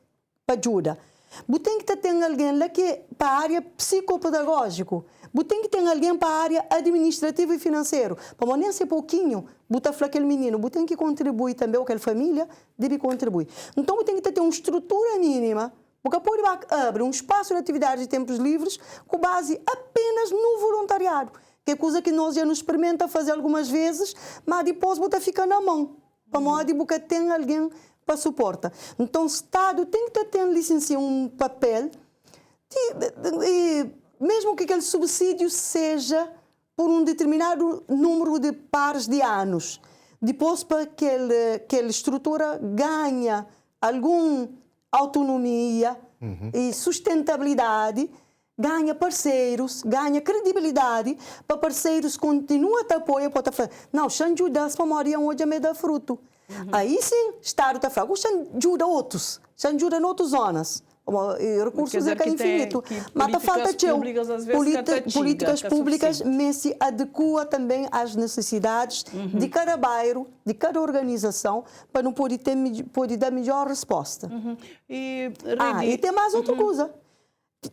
para ajuda. Você tem que ter alguém lá que é para a área psicopedagógica. Você tem que ter alguém para a área administrativa e financeira. Para nem ser pouquinho, você fala aquele menino, você tem que contribuir também, aquela família deve contribuir. Então, você tem que ter uma estrutura mínima, porque pode abrir um espaço de atividades de tempos livres com base apenas no voluntariado, que é coisa que nós já nos experimenta fazer algumas vezes, mas depois você fica na mão, para modo de você ter alguém para suportar. Então, o Estado tem que ter licenciado um papel mesmo que aquele subsídio seja por um determinado número de pares de anos. Depois, para que aquela estrutura ganhe alguma autonomia e sustentabilidade, ganha parceiros, ganha credibilidade, para parceiros continuam a apoiar, para falar, não, se ajuda-se para morir hoje a me dar fruto. Aí sim, o Estado está falando, se ajuda outros, se ajuda em outras zonas. Recursos é infinito. Mas falta políticas públicas, mas se adequa também às necessidades de cada bairro, de cada organização, para não poder dar melhor resposta. E tem mais outra coisa.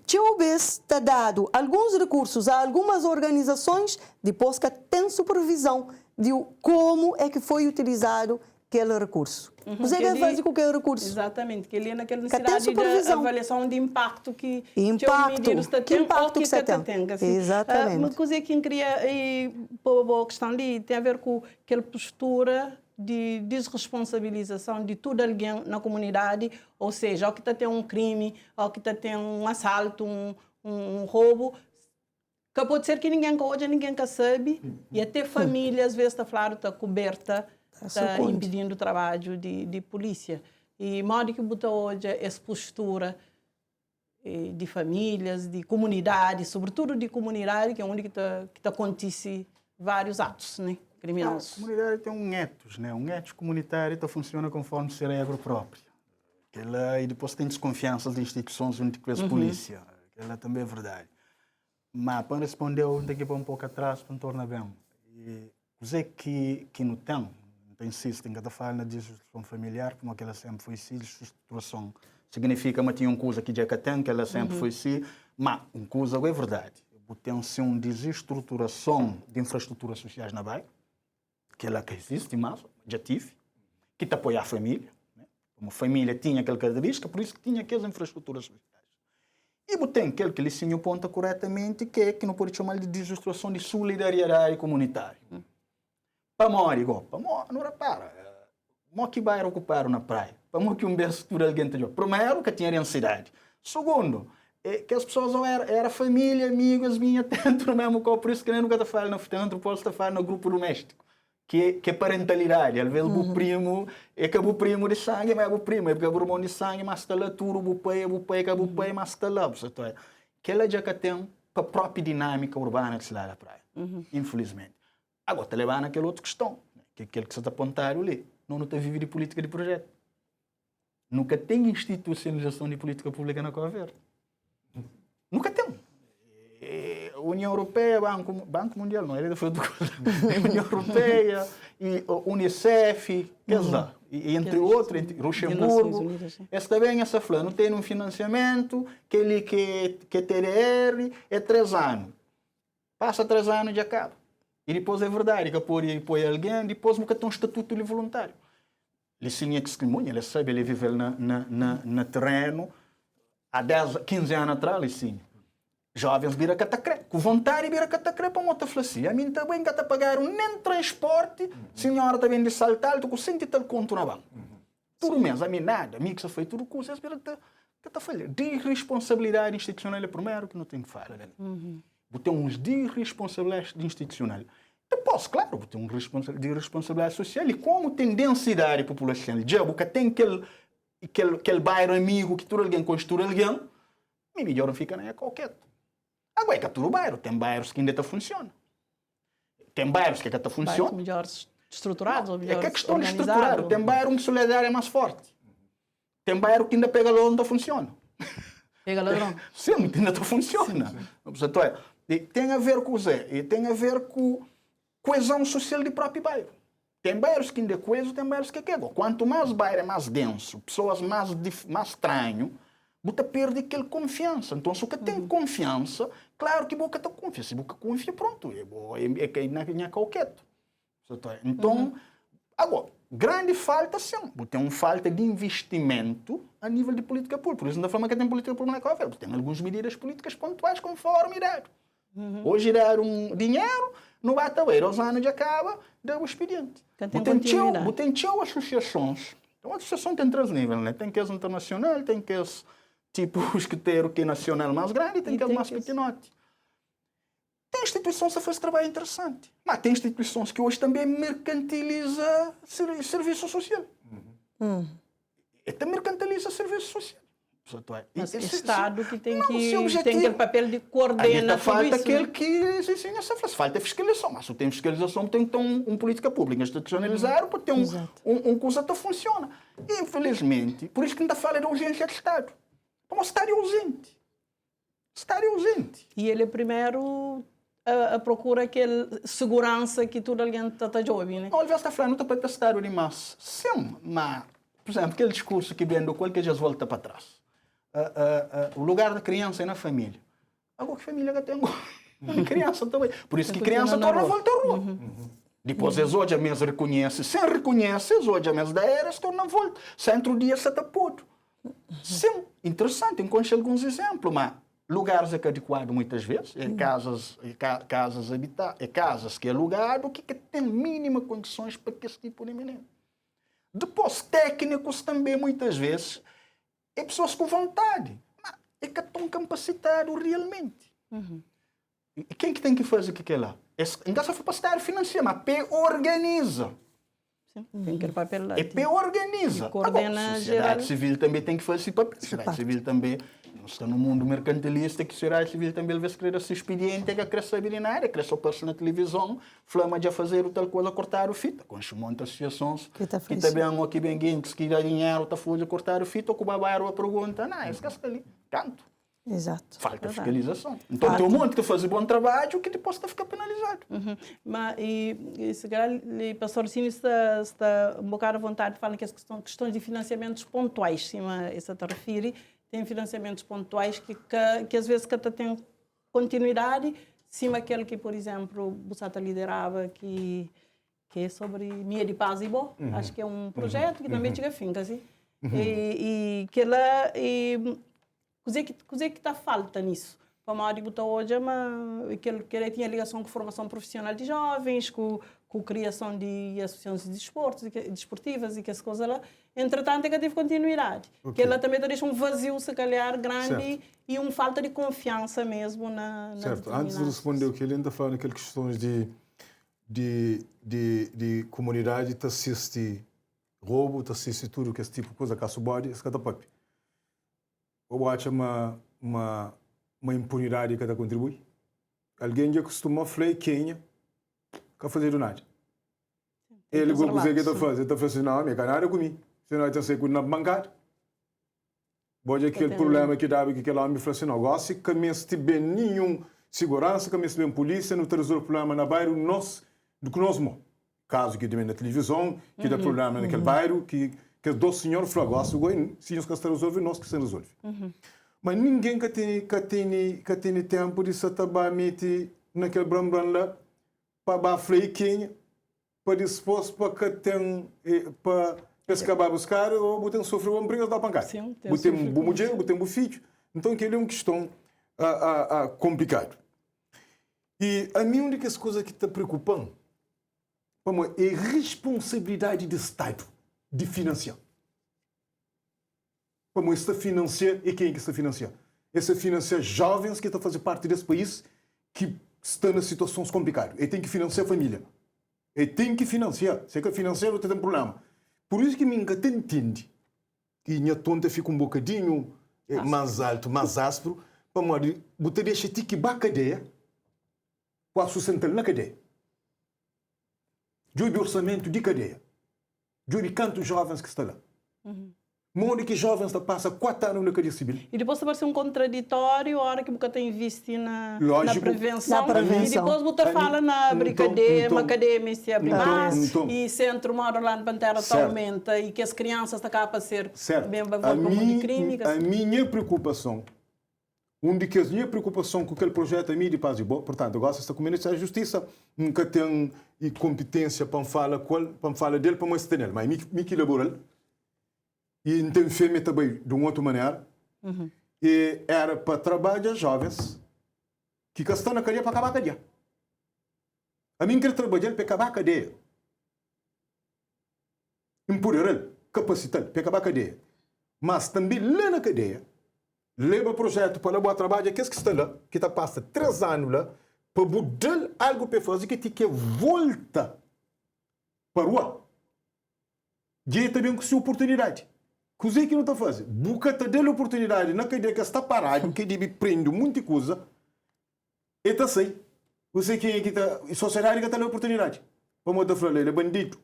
Talvez está dado alguns recursos a algumas organizações, depois que tem supervisão de como é que foi utilizado aquele recurso. Você deve fazer qualquer recurso. Exatamente, que ele é naquela necessidade de avaliação de impacto que o impacto que você tem. Exatamente. Uma coisa que eu queria, a questão ali, tem a ver com aquela postura de desresponsabilização de todo alguém na comunidade, ou seja, ou que está tendo um crime, ou que está tendo um assalto, um roubo, que pode ser que ninguém sabe, e até família às vezes está coberta, está impedindo o trabalho de polícia. E modo que botou hoje essa postura de famílias, de comunidades, sobretudo de comunidade, que é onde que acontece vários atos, né, criminosos. A comunidade tem um ethos, né? Um ethos comunitário que funciona conforme ser regra própria. E depois tem desconfiança das instituições onde a polícia. Ela também é verdade. Mas para responder, eu tenho que ir um pouco atrás para tornar bem. Dizer que não tem, insisto em cada fala na desestrução familiar, como ela sempre foi assim, desestruturação significa que tinha uma coisa que já tem, que ela sempre foi assim, mas uma coisa é verdade. Tem uma desestruturação de infraestruturas sociais na Bahia, que ela que existe, mas já tive, que te apoia a família, né? Como a família tinha aquela característica, por isso que tinha aquelas infraestruturas sociais. E tem aquele que lhe se aponta corretamente, que não pode chamar de desestruturação de solidariedade comunitária. Para morrer, não repara. mo que vai ocupar na praia, para mo que berço por alguém te joga. Primeiro, que tinha ansiedade. Segundo, que as pessoas não era família, amigos, minha, tanto no mesmo corpo, por isso que nem nunca te falo no futebol, posso te falar no grupo doméstico. Que é parentalidade. Às vezes o primo, é que o primo de sangue, mas é o primo, é porque o irmão de sangue, mas está lá tudo, o pai, mas está lá. Que ela já tem para a própria dinâmica urbana que se dá na praia, infelizmente. Agora, te levar naquela outra questão, que é aquele que você está apontando ali. Não está vivendo de política de projeto. Nunca tem institucionalização de política pública na Cabo Verde. Nunca tem. União Europeia, Banco Mundial, não, ele foi outra coisa. União Europeia, e Unicef, quer dizer, e entre outros, entre Luxemburgo. Essa também, essa flor, não tem um financiamento, que ele que TDR é 3 anos. Passa 3 anos e acaba. E depois é verdade que apoia alguém, depois nunca tem um estatuto de voluntário. Ele tinha testemunha, ele sabe, ele vive no terreno há 15 anos atrás, ele tinha. Jovens vira catacré, com vontade vira catacré para uma flacia. A mim também que está pagaram nem transporte, senhora também de saltar, estou com 100 e tal conto na banca. Tudo mesmo, a mim nada, a mim que foi tudo com vocês, vira que falha. De irresponsabilidade institucional é primeiro que não tem que falar. Tem uns de irresponsabilidade institucional. Depois, claro, tem um de irresponsabilidade social e como tem densidade populacional, já porque tem aquele bairro amigo que todo alguém construi alguém, melhor não fica nem a qualquer. Agora é que todo bairro, tem bairros que ainda funcionam. Tem bairros que ainda funcionam. Bairros melhores estruturados ou melhores organizados. É que a questão de estruturar. Tem bairro onde a solidariedade é mais forte. Tem bairro que ainda pega ladrão não funciona. Pega ladrão? Sim, ainda não funciona. Tem a ver com o Zé. E tem a ver com coesão social do próprio bairro. Tem bairros que ainda é coeso, tem bairros que é quebra. Quanto mais o bairro é mais denso, pessoas mais estranho, você perde aquela confiança. Então, se você tem confiança, claro que você tem confiança. Se você confia, pronto. É que não é qualquer. Então, agora, grande falta, sim. Tem uma falta de investimento a nível de política pública. Por isso, da forma que tem política pública na Cabo Verde, tem algumas medidas políticas pontuais conforme idade. Hoje, dar um dinheiro, não vai até aos anos de acaba, dá o expediente. Tem associações. Então, a associação tem 3 níveis, né? Tem que é internacional, tem que é tipo os que tem o que é nacional mais grande e tem que é mais pequenote. Tem instituições que fazem trabalho interessante, mas tem instituições que hoje também mercantilizam serviço social. Também mercantiliza serviço social. Mas o Estado que tem aquele papel de coordenar tudo falta isso. Aquele que falta fiscalização. Mas se tem fiscalização, tem que ter uma política pública institucionalizada para ter um coisa que funciona. E, infelizmente, por isso que ainda fala da urgência do Estado. Então, o Estado é ausente. O Estado é ausente. E ele primeiro a procura aquela segurança que todo alguém está jovem, né? Não, ele está falando, não está para o Estado demais. Sim, mas, por exemplo, aquele discurso que vem do qual que já volta para trás. O lugar da criança é na família. Agora que família que tem criança também. Por isso que criança torna a volta à rua. Depois as outras mesmo reconhecem. Sem reconhecer, as outras mesmo da era se torna a volta. Centro dia se está puto. Sim, interessante, encontro alguns exemplos, mas lugares adequados muitas vezes, casas que é alugado, que tem mínimas condições para que esse tipo de menino. Depois, técnicos também muitas vezes, é pessoas com vontade, mas é que estão capacitados realmente. E quem que tem que fazer o que é lá? Então, se for para estar financiando, mas P organiza. Sim, tem que ter papel lá. É P organiza. Coordena a sociedade civil também tem que fazer esse papel. A sociedade civil também, nós estamos no mundo mercantilista, que a sociedade civil também vai escrever esse expediente, que cresce a binária, cresce o pessoal na televisão, flama de fazer tal coisa, cortar o fita. Com muitas associações que também há aqui bem que dá dinheiro, está folha cortar o fita, ou que o babairo a pergunta, não, esquece ali, canto. Exato. Falta fiscalização. Então tem um monte que faz bom trabalho que depois fica penalizado. Mas, e se calhar, o pastor Cine está um bocado à vontade de falar que as questões de financiamentos pontuais, cima essa te refere, tem financiamentos pontuais que às vezes tem continuidade, cima aquele que, por exemplo, o Bussata liderava, que é sobre Minha de Paz e Boa. Acho que é um projeto que também chega a fim, assim. E que ela... Coisa que está falta nisso. Para a maioria hoje, que ele tinha ligação com formação profissional de jovens, com com a criação de associações desportivas e que essa coisa lá. Entretanto, é que teve continuidade. Ok. Que ela também deixa um vazio, se calhar, grande Certo. e uma falta de confiança mesmo na Certo. Antes de responder o que ele ainda fala naquelas questões de comunidade, te assiste roubo, te assiste tudo que esse tipo de coisa, caso bode, esse cada papi. Eu acho uma impunidade que está contribui. Alguém já costuma falar quem que fazer nada. Ele dois consegue lados, está fazendo não, minha canada comigo. Se não está seguro na bancada. Pode aquele problema que dá que aquele homem fala assim, não, gosto que me se bem nenhum segurança, que me se bem polícia, não resolve o problema na bairro nós do que nós mo. Caso que também na televisão, que dá problema naquele bairro, que os dois senhores falam, gosto, se nós que resolve, nós que se resolve. Mas ninguém que tem tempo de se trabalhar naquele bram lá para falar quem para disposto para que tem para acabar buscar ou botar sofrer uma briga da bancada. Sim, botar um mulher, botar um filho. Então que ele é uma questão complicado. E a mim uma das coisas que está preocupando é a responsabilidade do Estado de financiar. Como está financiar e quem é que está financiando? Esse financia jovens que estão a fazer parte desse país que estão em situações complicadas. Ele tem que financiar a família. Ele tem que financiar. Se é que financiar, não tem problema. Por isso que me entende que minha tonta fica um bocadinho mais alto, mais áspero, para botar deixa que ba cadeia, para sustentar na cadeia. De orçamento de cadeia. De quantos jovens que estão lá. Mori que jovens passa 4 anos na cadeia civil. E depois parece um contraditório a hora que você tem visto na prevenção. Na prevenção. E depois você fala na brincadeira, uma cadeia se abre mais e centro mora lá na Pantera aumenta e que as crianças acabam a ser bem de crime. A minha preocupação, das minhas preocupações com aquele projeto de paz e boa, portanto, eu gosto desta Ministério da Justiça, nunca tem competência para falar dele, para mostrar nele, mas me que laboral. E então fez também de uma outra maneira. E era para trabalhar jovens que estão na cadeia para acabar a cadeia. A mim quer trabalhar para acabar a cadeia. Empoderar, capacitar para acabar a cadeia. Mas também lá na cadeia, leva o projeto para lá trabalhar, que está lá, que está passa 3 anos lá, para mudar algo para fazer que tem que volta para a rua. E também com sua oportunidade. Coisa que não está fazendo. Bucata dele oportunidade na cadeia que está parado, que deve prender muita coisa, e está assim. Você quem é que está. A sociedade que está dando oportunidade. Vamos dar falar, ele é bandido.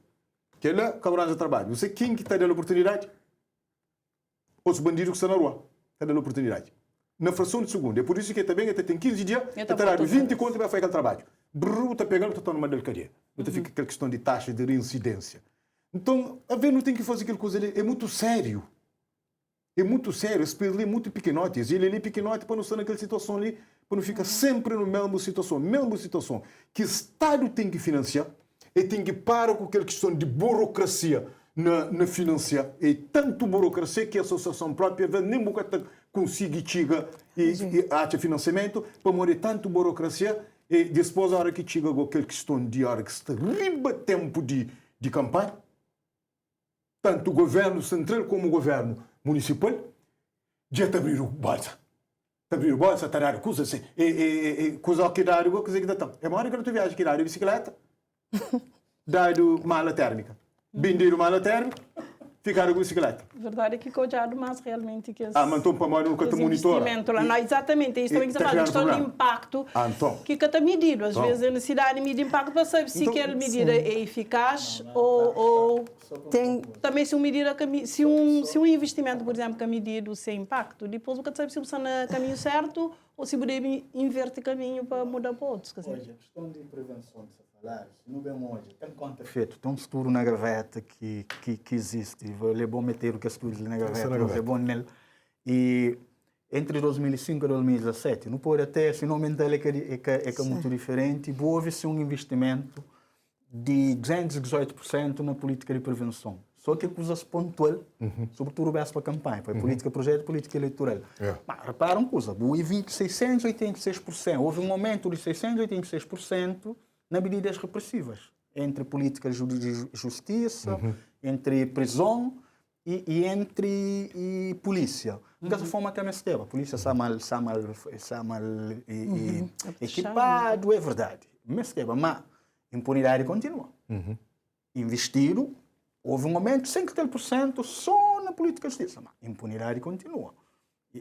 Que ele é cobrança de trabalho. Você quem que está dando oportunidade? Os bandidos que estão na rua. Está dando oportunidade. Na fração de segundo. É por isso que também tem 15 dias, está dando 20 contas para fazer aquele trabalho. Está pegando, está numa dele cadeia. Então fica aquela questão de taxa de reincidência. Então, a ver, não tem que fazer aquela coisa ali. É muito sério. É muito sério. Esse país ali é muito pequenote. Ele é pequenote para não estar naquela situação ali, para não ficar sempre na mesma situação. Mesma situação. Que o Estado tem que financiar e tem que parar com aquela questão de burocracia na financiar. E tanto burocracia que a associação própria nem consegue chegar e acha financiamento para morrer tanto burocracia e depois a hora que chega com aquela questão de hora que está riba tempo de campanha, tanto o governo central como o governo municipal, já está abrindo bolsa. Está abrindo bolsa, está dando coisas assim. Coisa que dá água, coisa que dá tanto. É uma hora que tu viaja que dá de bicicleta, dado mala térmica. Venderam mala térmica, ficaram com bicicleta. A verdade é que cuidado mais realmente que mas então para nós nunca te monitora. Não, exatamente, isso também que você fala, questão de impacto que está medido. Às vezes a necessidade de impacto para saber se aquela medida é eficaz ou também se uma medida, se um investimento, por exemplo, que é medido sem impacto, depois nunca sabe se está no caminho certo ou se pode inverter caminho para mudar para outros. Hoje, a questão de prevenção, se não bem hoje, tem conta feito, tem um estudo na graveta que existe, é bom meter o que estudo na graveta, é bom nele, e entre 2005 e 2017, não pode até, se não aumentar é muito diferente, houve-se um investimento de 218% na política de prevenção, só que coisas pontual, sobretudo para a campanha, para política projeto, política eleitoral. Mas repara uma coisa, houve 686%, houve um aumento de 686% nas medidas repressivas. entre política de justiça, entre prisão e entre polícia. Dessa forma que é mesmo. A polícia está mal equipado, é verdade. Mas impunidade continua. Investido, houve um momento, 50% só na política de justiça, mas impunidade continua.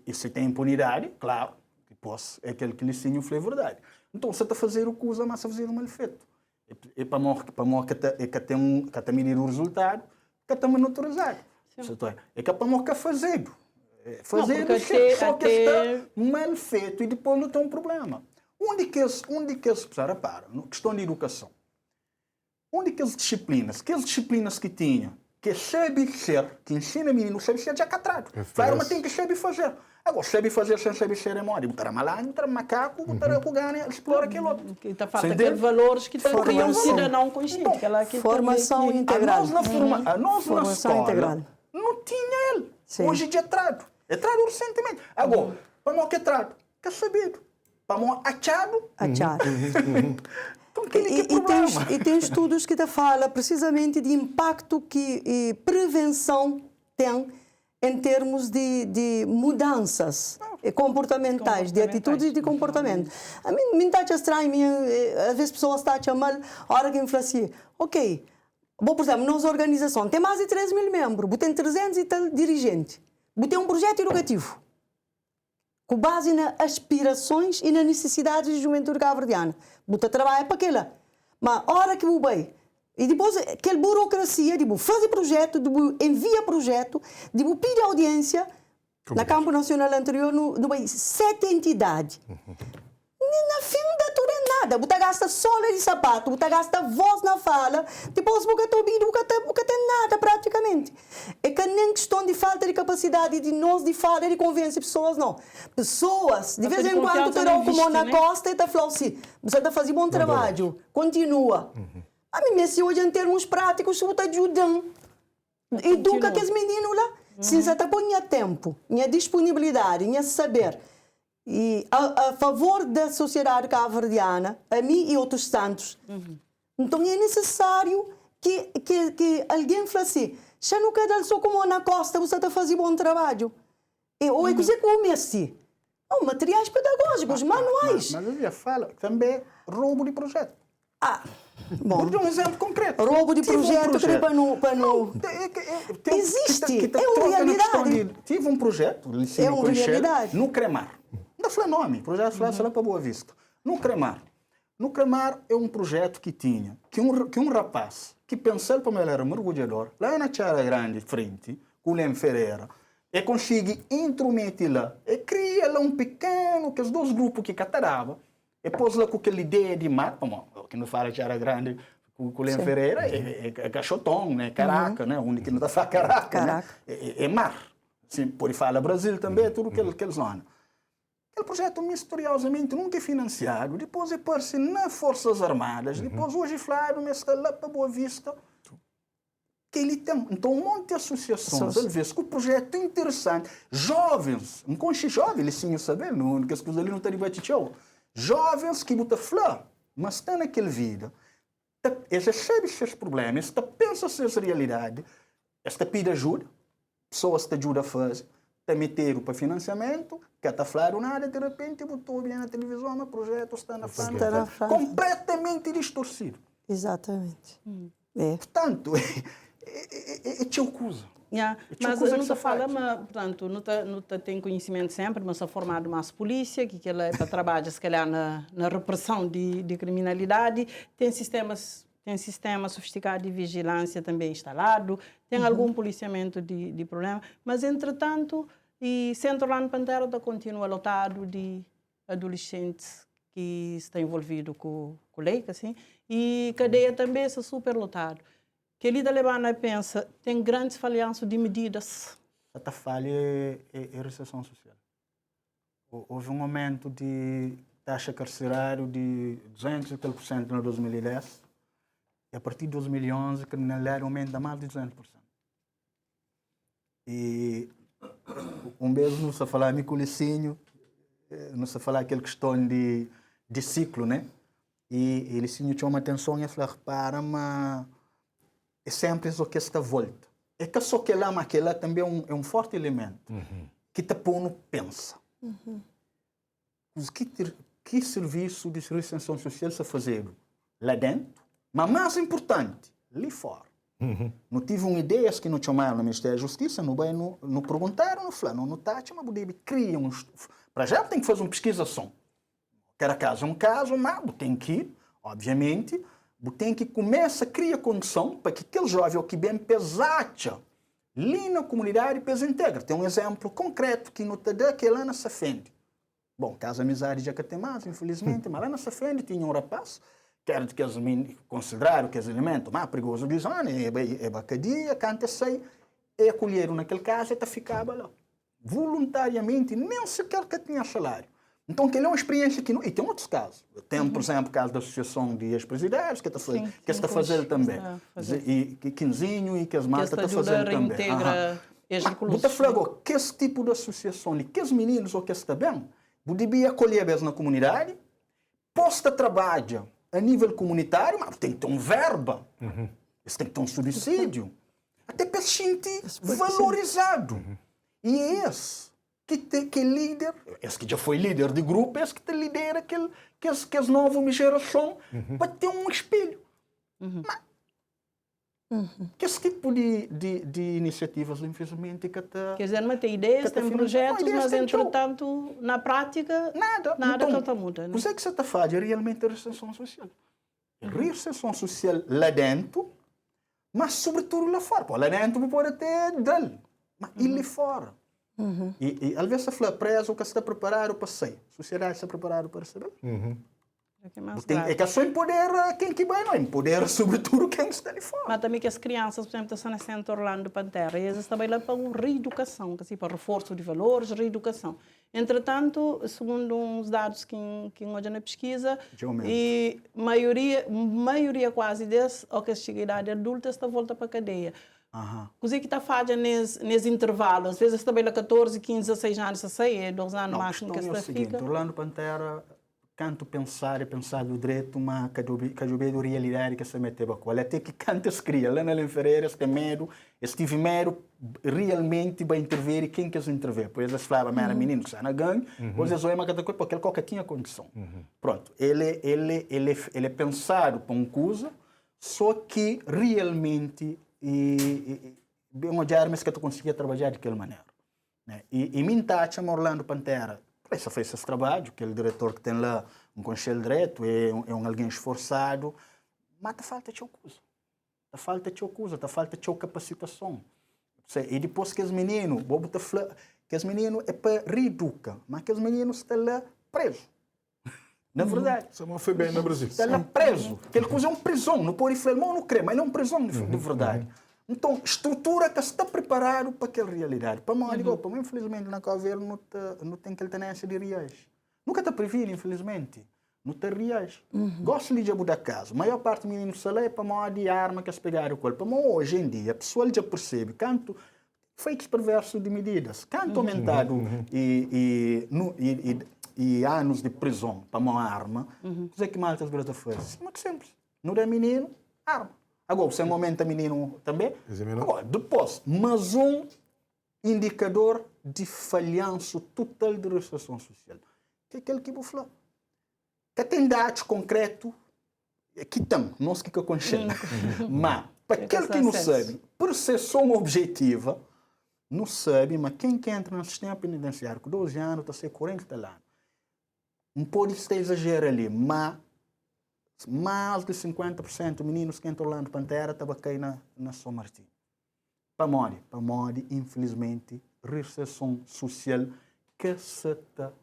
E se tem impunidade, claro, depois é aquele que lhe ensina a verdade. Então, você está a fazer o que usa, mas a fazer o mal feito. E para que medir o resultado, que está monitorizado. É que para que fazer. Fazer só que está mal feito e depois não tem um problema. Onde que eles repara, na questão de educação, onde que as disciplinas que tinham, que sabe ser, que ensina menino, sabe ser já catrado. Claro, mas tem que saber fazer. Agora, sabe fazer sem saber ser é mole. Botar malandro, botar macaco, botar o gane, explora aquilo outro. Está falta aqueles valores que criam um cidadão consciente. Formação integral. Nós na escola não tinha ele. Hoje é trado. É trado recentemente. Agora, para nós que é trado, que é sabido. Para nós achado. E tem estudos que te falam precisamente de impacto que prevenção tem em termos de mudanças comportamentais, de atitudes e de comportamento. A mim me está estranho, às vezes pessoas estão a chamar, a hora que me fala assim, ok, bom, por exemplo, nossa organização tem mais de 3 mil membros, tem 300 e tal dirigentes, tem um projeto educativo com base nas aspirações e nas necessidades da juventude cabo-verdiana. Você trabalha para aquela. Mas a hora que eu vai, e depois aquela burocracia, de fazer projeto, de envia projeto, de pedir audiência, na Campo Nacional anterior, no 7 entidades. Na fim da tudo é nada. Você gasta sola de sapato, você gasta voz na fala, depois você está ouvindo, você tem nada praticamente. É que nem questão de falta de capacidade de nós de falar e de convencer pessoas, não. Pessoas, de vez em quando, terão como na costa e está falando assim, você está fazendo bom trabalho, continua. A mim, se hoje em termos práticos, você está ajudando. Educa aqueles meninos lá. Se você está põe tempo, minha disponibilidade, minha saber. E a favor da sociedade cabo-verdiana, a mim e outros tantos. Então é necessário que alguém fale assim, já não quer só como na costa, você está fazendo bom trabalho. Ou é que você come assim. Materiais pedagógicos, manuais. Mas eu já falo, também roubo de projeto. Bom, vou dar um exemplo concreto. Roubo de projeto, para não... Existe, é uma realidade. Tive um projeto, é uma realidade. No Cremar. Não falei nome, o projeto foi lá para Boa Vista. No Cremar. No Cremar é um projeto que tinha, que um rapaz, que pensou para ele era mergulhador, lá na Tiara Grande, frente, com o Lem Ferreira, e consegue intrometer lá, e cria lá um pequeno, que os dois grupos que cataravam, e pôs lá com aquela ideia de mar, que não fala Tiara Grande, com o Lem Ferreira, é cachotão, né? Caraca, né? O único que não está falando caraca, né? É mar. Assim, por falar Brasil também, tudo que eles zonas. Aquele projeto misteriosamente nunca é financiado, depois aparece nas Forças Armadas, depois hoje falado, mas está lá para Boa Vista. Que ele tem. Então, um monte de associações, às vezes, com um projeto interessante. Jovens, um conche jovem, eles sim saber, não, que as coisas ali não estão de bate-show. Jovens que botam flor, mas estão naquela vida. Eles recebem esses problemas, eles pensam essa realidade, eles pedem ajuda, pessoas te ajudam a fazer. Meteram para financiamento, que está falando nada, de repente botou bem na televisão, mas o projeto está na frente. Completamente distorcido. Exatamente. Portanto, é teu coisa. Mas não está falando, portanto, não tem conhecimento sempre, mas está formado mais polícia, que ela trabalha, se calhar, na repressão de criminalidade, tem sistema sofisticado de vigilância também instalado, tem algum policiamento de problema, mas, entretanto, o centro lá no Pantera continua lotado de adolescentes que estão envolvidos com lei, assim, e cadeia também está super lotado. Que a Lida Lebana pensa, tem grandes falhanças de medidas. A falha é a recessão social. Houve um aumento de taxa carcerária de 200% em 2010, e a partir de 2011 a criminalidade aumenta mais de 200%. E um beijo não se falar com o Licinho, não se falar aquela questão de ciclo, né? E ele se chama atenção e falou, repara, mas é sempre isso que está volta. É que só que lá, mas que lá também é um forte elemento que te põe no pensa. Que serviço de extensão social se fazer lá dentro, mas mais importante, ali fora. Não tive uma ideia que não chamaram no Ministério da Justiça, não perguntaram, não falaram, não está, mas deve criar um... Para já tem que fazer uma pesquisação. Cada caso é um caso, mas tem que ir, obviamente, tem que começar a criar condição para que aquele jovem que bem pesado ali na comunidade pesa integra. Tem um exemplo concreto que não está daquele ano se ofende. Bom, caso amizade já que tem mais, infelizmente, mas lá na Safende tinha um rapaz, que era de que eles consideraram que esse elemento mais perigoso de zona, é bacadia, canta sei, e acolheram naquele caso e ficava lá. Voluntariamente, nem sequer que tinha salário. Então, que é uma experiência que não... E tem outros casos. Tem, por exemplo, o caso da Associação de Ex-Presidentes, que está fazendo também. E que Quinzinho e que as matas estão fazendo também. Você falou que esse tipo de associação, que os meninos ou que está bem, devia acolher mesmo na comunidade, posta trabalho a nível comunitário, mas tem que ter um verba, tem que ter um subsídio, até para se sentir valorizado. E é esse que é líder, esse que já foi líder de grupo, esse que lidera que as novas gerações para ter um espelho. Mas, que esse tipo de iniciativas, infelizmente, que está... Quer dizer, não tem ideias, tem projetos, mas, entretanto, na prática, nada então, que muda. O que você está fazendo realmente é reinserção social. Reinserção social lá dentro, mas sobretudo lá fora. Lá dentro pode até dele, mas e lá fora. E às vezes você fala preso, que está preparado para sair. A sociedade está preparada para receber. É que é só em poder quem que vai, não em poder sobretudo quem está ali fora. Mas também que as crianças, por exemplo, estão na Centro Orlando Pantera, e eles também lá para uma reeducação, para reforço de valores, reeducação. Entretanto, segundo uns dados que hoje na pesquisa, e maioria quase desse, ou que chega à idade adulta, está volta para a cadeia. Coisa que está fazendo nesse intervalo, às vezes também lá 14, 15, 16 anos, a sair, 2 anos máximo que está fica. Orlando Pantera, canto pensar do direito, mas que do realidade que se mete com ela. Até que canto se cria, lá na Lenferreira, tem medo, estive medo, realmente vai intervir e quem quer intervir. Pois eles falavam, mas era menino que está na gangue, hoje é só uma coisa porque ele qualquer tinha condição. Pronto, ele é pensado para uma coisa, só que realmente bem olhar, mas que tu conseguia trabalhar daquela maneira. E mim tá chama Orlando Pantera. Esse fez esse trabalho, aquele diretor que tem lá um conselho direto, é alguém esforçado, mas te falta de coisa. Te falta de coisa, te falta de capacitação. E depois que os meninos, que os meninos é para reeducar, mas que os meninos estão lá presos. Na verdade. Isso não foi bem no Brasil. Está lá preso. Aquela coisa é uma prisão, não pode falar, não crê, mas é uma prisão de verdade. Então, estrutura que está preparado para aquela realidade. Para mim, infelizmente, na governo não tem aquela tendência de reais. Nunca está previsto, infelizmente. Não tem reais. Gosto de mudar casa. A maior parte dos meninos se lê para mim de arma que se pegaram com ele. Para mim, hoje em dia, a pessoa já percebe quanto feitos perversos de medidas, quanto aumentado e anos de prisão para uma arma. Dizer que malta as faz. Muito simples. Não é menino, arma. Agora, você momento menino também. Agora, depois, mas um indicador de falhanço total de reinserção social. Que é aquele que eu falo. Que tem dados concretos, que tem, não sei o que eu conchego. Mas, para aquele que não sabe, percepção objetiva, não sabe, mas quem entra no sistema penitenciário com 12 anos, está a ser 40 anos. Não pode estar exagero ali, mas mais de 50% de meninos que entram lá no Pantera estavam aqui na São Martim. Para morrer, infelizmente, reinserção social que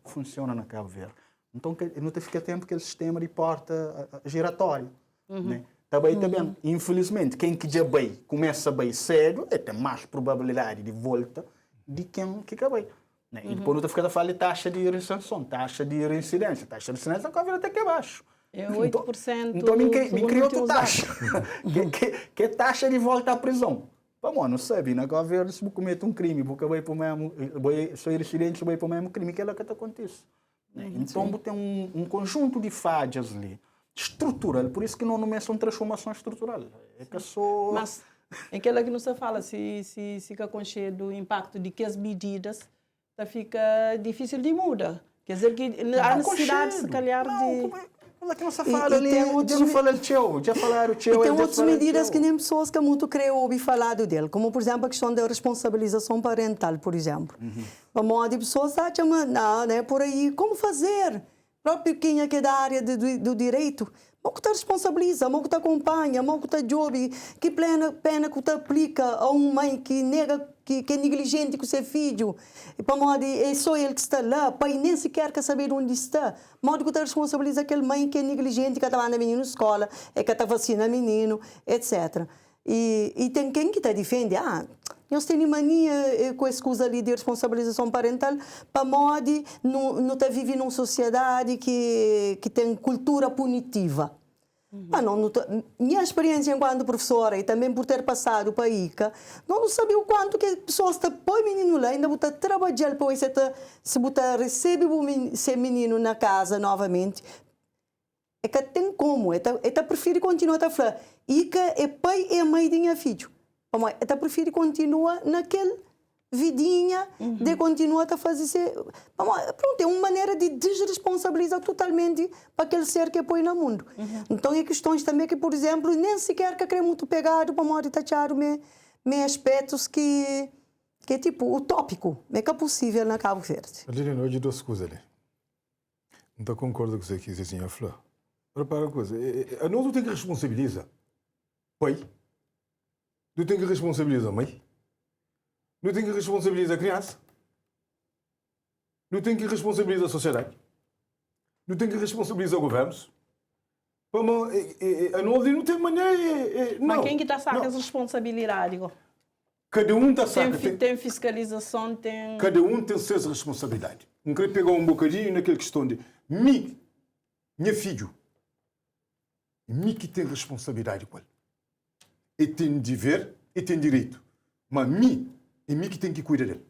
funciona na Cabo Verde. Então, não fica tempo que o sistema de porta giratória. Também, infelizmente, quem que já bem, começa bem cedo, tem mais probabilidade de volta de quem que acabei. E depois não fica a falar de taxa de reinserção, taxa de reincidência. Taxa de reincidência na Cabo Verde até que é baixo. É 8%. Então, me criou outra taxa. que taxa de volta à prisão? Vamos, não sabe, na Cabo Verde, se eu cometo um crime, porque vai para o mesmo, sou residente, vai para o mesmo crime, que é lá que acontece. Então, tem um conjunto de falhas ali. estrutural, por isso que não é uma transformação estrutural. É que só... Mas aquela que não se fala, se fica com cheio do impacto de que as medidas, tá fica difícil de mudar. Quer dizer que há necessidade, se calhar, de... Como é que não se fala ali? Já não fala de teu, já falaram teu. E tem outras medidas que nem pessoas que muito creio ouvir falar dele, como, por exemplo, a questão da responsabilização parental, por exemplo. A moda de pessoas acham, não, né, por aí, como fazer? Próprio quem é que é da área do direito, mal que te responsabiliza, mal que te acompanha, mal que te jobe, que pena que te aplica a uma mãe que nega, que é negligente com o seu filho, e para modo é só ele que está lá, pai nem sequer quer saber onde está, modo que te responsabiliza aquela mãe que é negligente, que está lá na menina na escola, é que está vacina menino, etc. E tem quem que te defende, nós temos mania com essa coisa ali de responsabilização parental para modo não está vivendo numa sociedade que tem cultura punitiva. Minha experiência enquanto professora e também por ter passado para a ICA, não sabia o quanto que as pessoas estão põe menino lá, ainda botar trabalhar para se botar recebe esse menino na casa novamente. É que tem como, prefere continuar a falar. ICA é pai e mãe de minha filho. Eu prefiro continuar naquele vidinha de continuar a fazer. Pronto, é uma maneira de desresponsabilizar totalmente para aquele ser que põe no mundo. Então, há questões também que, por exemplo, nem sequer que querem muito pegado para modo de tachar aspectos que é tipo utópico, mas que é possível na Cabo Verde. Adelina, hoje duas coisas ali. Não concordo com você que disse assim, a Flor. Repara uma coisa, nós não temos que responsabilizar pai. Não tem que responsabilizar a mãe. Não tem que responsabilizar a criança. Não tem que responsabilizar a sociedade. Não tem que responsabilizar o governo. A nós não tem maneira. Mas quem que está a sacar essa responsabilidade? Cada um está a sacar. Tem fiscalização, tem... Cada um tem suas responsabilidades. Não quero pegar um bocadinho naquela questão de meu filho. Mim que tem responsabilidade com ele. E tem dever e tem direito. Mas é mim que tem que cuidar dele.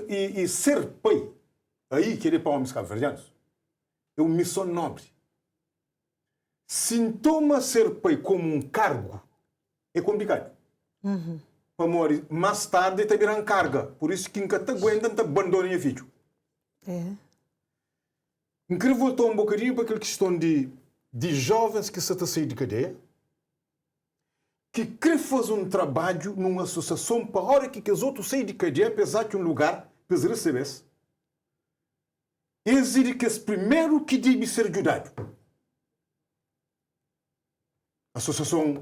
E ser pai, aí que ele é para homens cabo-verdianos, é uma missão nobre. Se toma ser pai como um cargo, é complicado. Para morrer, mais tarde está virando carga. Por isso que nunca te aguenta, não te abandona o filho. Eu quero voltar um bocadinho para aquela questão de jovens que se estão a sair de cadeia, que querem fazer um trabalho numa associação para a hora que os outros saem de cadeia, apesar de um lugar para eles receberem. Eles dizem que é primeiro que deve ser ajudado. A associação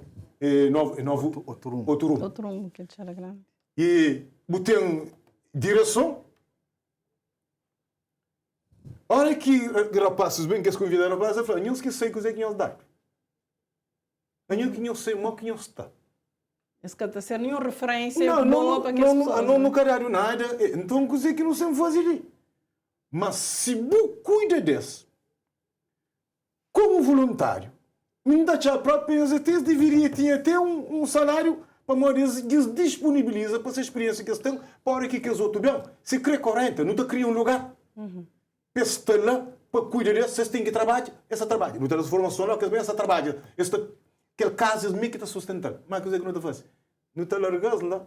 Outro rumo que era grande. E tem direção. A hora que rapazes bem que se convidaram para falar, eu não sei o que eles dão. Eu não sei o que eles estão. Isso que está sendo nenhuma referência boa para aquelas pessoas. Não quero nada. Então, coisa que não sei fazer. Mas se você cuida disso, como voluntário, ainda a própria eles deveria ter até um salário para eles disponibiliza para essa experiência que eles têm, para a hora que eles outros bem. Se crê 40, não te cria um lugar. Está lá para cuidar disso, vocês têm que trabalhar, essa trabalha. Não tem essa formação lá, que eles essa trabalha. Aquele caso é meio que está sustentando. Mas coisa que não está fazendo. Não está largando lá.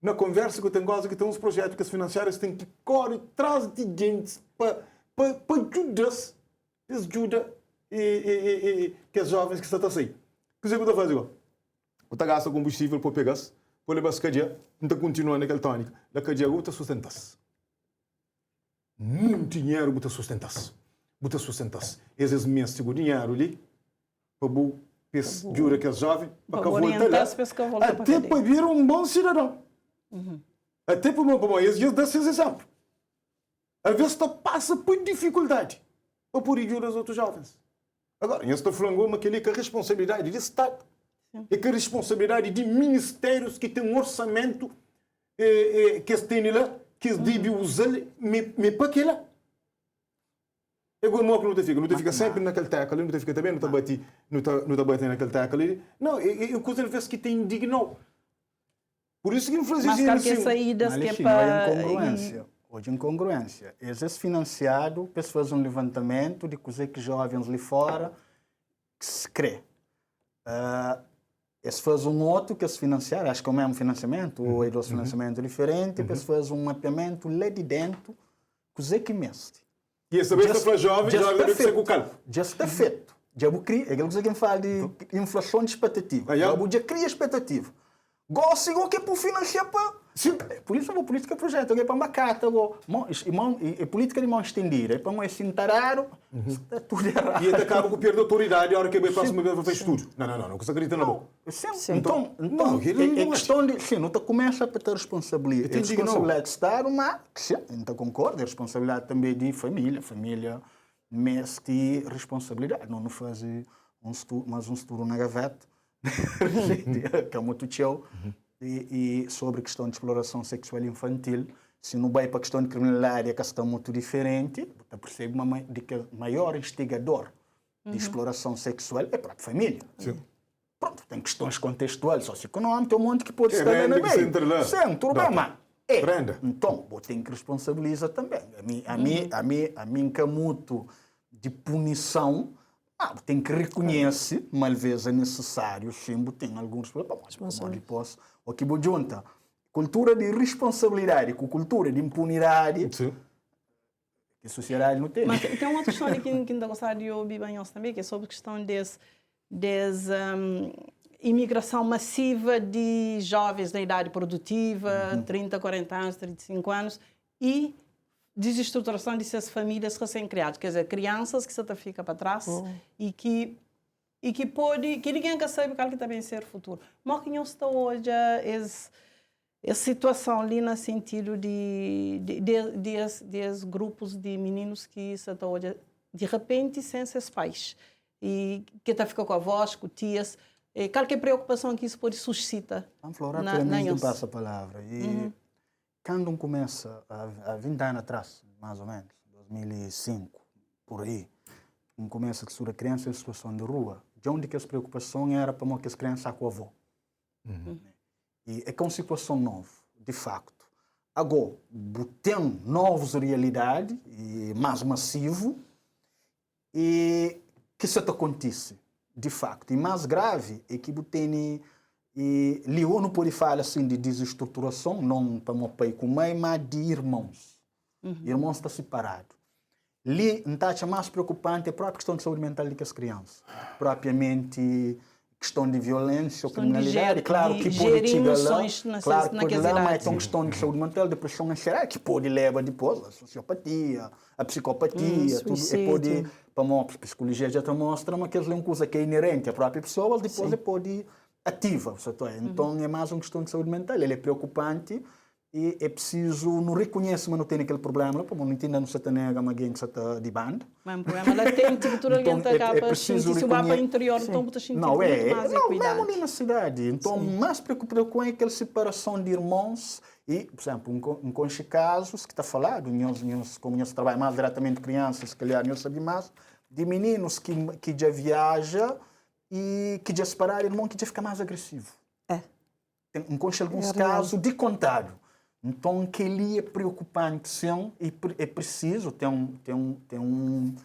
Na conversa que eu tenho, que tem uns projetos que as financiárias têm que correr atrás de gente para ajudar. Eles ajudam que os jovens que estão a sair. Coisa que eu estou fazendo. Eu estou gastando combustível para pegar, para levar a cadeia, não está continuando naquela tónica. A cadeia está sustentando. Muito dinheiro para sustentar. Para sustentar. Esses meses de dinheiro ali, para jura que é jovem, para voltar lá, até para vir um bom cidadão. Até para eles dão esses exemplos. Às vezes passa por dificuldade para por ajudar os outros jovens. Agora, eu estou falando que é a responsabilidade de Estado. É que a responsabilidade de ministérios que têm um orçamento que eles têm lá, que eles devem usar, mas para que lá? É igual que não te fica sempre naquele teco ali, não te fica também, não te bate naquele teco ali. Não, é coisa às vezes que te indignou. Por isso que não faz isso. Mas que saídas que é para... Hoje, incongruência. Eles é financiado, para fazer um levantamento de coisas que jovens ali fora que se crê. Eles fazem um outro que se financiar, acho que é o mesmo financiamento, ou é dois financiamentos diferentes, eles fazem um mapeamento lá de dentro, coisa que mestre. E essa vez para jovens, já deve ser com o calmo. Já está feito. Já cria, é aquilo que fala de inflação de expectativa. Já cria expectativa. Gosto igual que é para financiar para... Por isso é uma política projeto, é para uma carta, é política de mão estendida, é para um ensintar está tudo errado. E até acaba com perda de autoridade a hora que a próxima vez vai fazer tudo. Não, você acredita na boca. Então, é questão de, sim, não começa a ter responsabilidade. É responsabilidade de Estado, mas, sim, não concordo, é responsabilidade também de família, mas de responsabilidade. Não faz mais um estudo na gaveta, que é muito tchau. E sobre a questão de exploração sexual infantil, se não vai para a questão de criminalidade, é questão muito diferente, você percebe que o maior instigador de exploração sexual é a própria família. Sim. Pronto, tem questões contextuais, socioeconômicas, tem um monte que pode estar lá no meio. Sim, tudo bem, mas então, você tem que responsabilizar também. A mim que é muito de punição, tem que reconhecer, mal vezes é necessário, sim, tem alguns problemas. Depois, o que vou juntar, cultura de responsabilidade com cultura de impunidade, que a sociedade não tem. Mas tem uma outra história que ainda gostaria de ouvir bem também, que é sobre a questão dessa imigração massiva de jovens da idade produtiva, 30, 40 anos, 35 anos, e desestruturação dessas famílias recém-criadas, quer dizer, crianças que se ficam para trás e que ninguém quer saber o que também ser o futuro. Mas que não está hoje essa situação ali no sentido de grupos de meninos que estão hoje de repente sem seus pais e que ficam com avós, com tias. Qualquer preocupação que isso pode suscitar. Flora, não passa a palavra. Quando começa, há 20 anos atrás, mais ou menos, 2005, por aí, começa a ser a criança em situação de rua, de onde que as preocupações era para que as crianças com a avó. E é uma situação nova, de facto. Agora, tem novas realidades, e mais massivo, e que isso acontece, de facto. E mais grave é que tem... E Leon não pode falar assim de desestruturação, não para meu pai com mãe, mas de irmãos. Irmãos estão separados. Ali, a mais preocupante é a própria questão de saúde mental das crianças. Propriamente, questão de violência ou criminalidade. Claro que pode chegar lá. Claro que pode lá, mas tem questão de saúde mental, depressão ansiedade, que pode levar depois a sociopatia, a psicopatia, tudo. E pode, para a psicologia já te mostra, mas que é uma coisa que é inerente à própria pessoa, depois pode... ativa, então é mais uma questão de saúde mental, ele é preocupante e é preciso, não reconhece, mas não tem aquele problema, porque não entende, não se nega, mas alguém que se está de banda. Mas o problema latente, que tudo alguém acaba sentindo, se o mapa interior, então você sente muito mais equidade. Não, mesmo na cidade, então mais preocupado com aquela separação de irmãos e, por exemplo, com esses casos que está falado, como nós trabalhamos mais diretamente crianças, que aliás, não sabe mais, de meninos que já viajam e que já separar irmão que já fica mais agressivo. Encontra alguns casos de contrário. Então, que ele é preocupante, sim, e é preciso ter um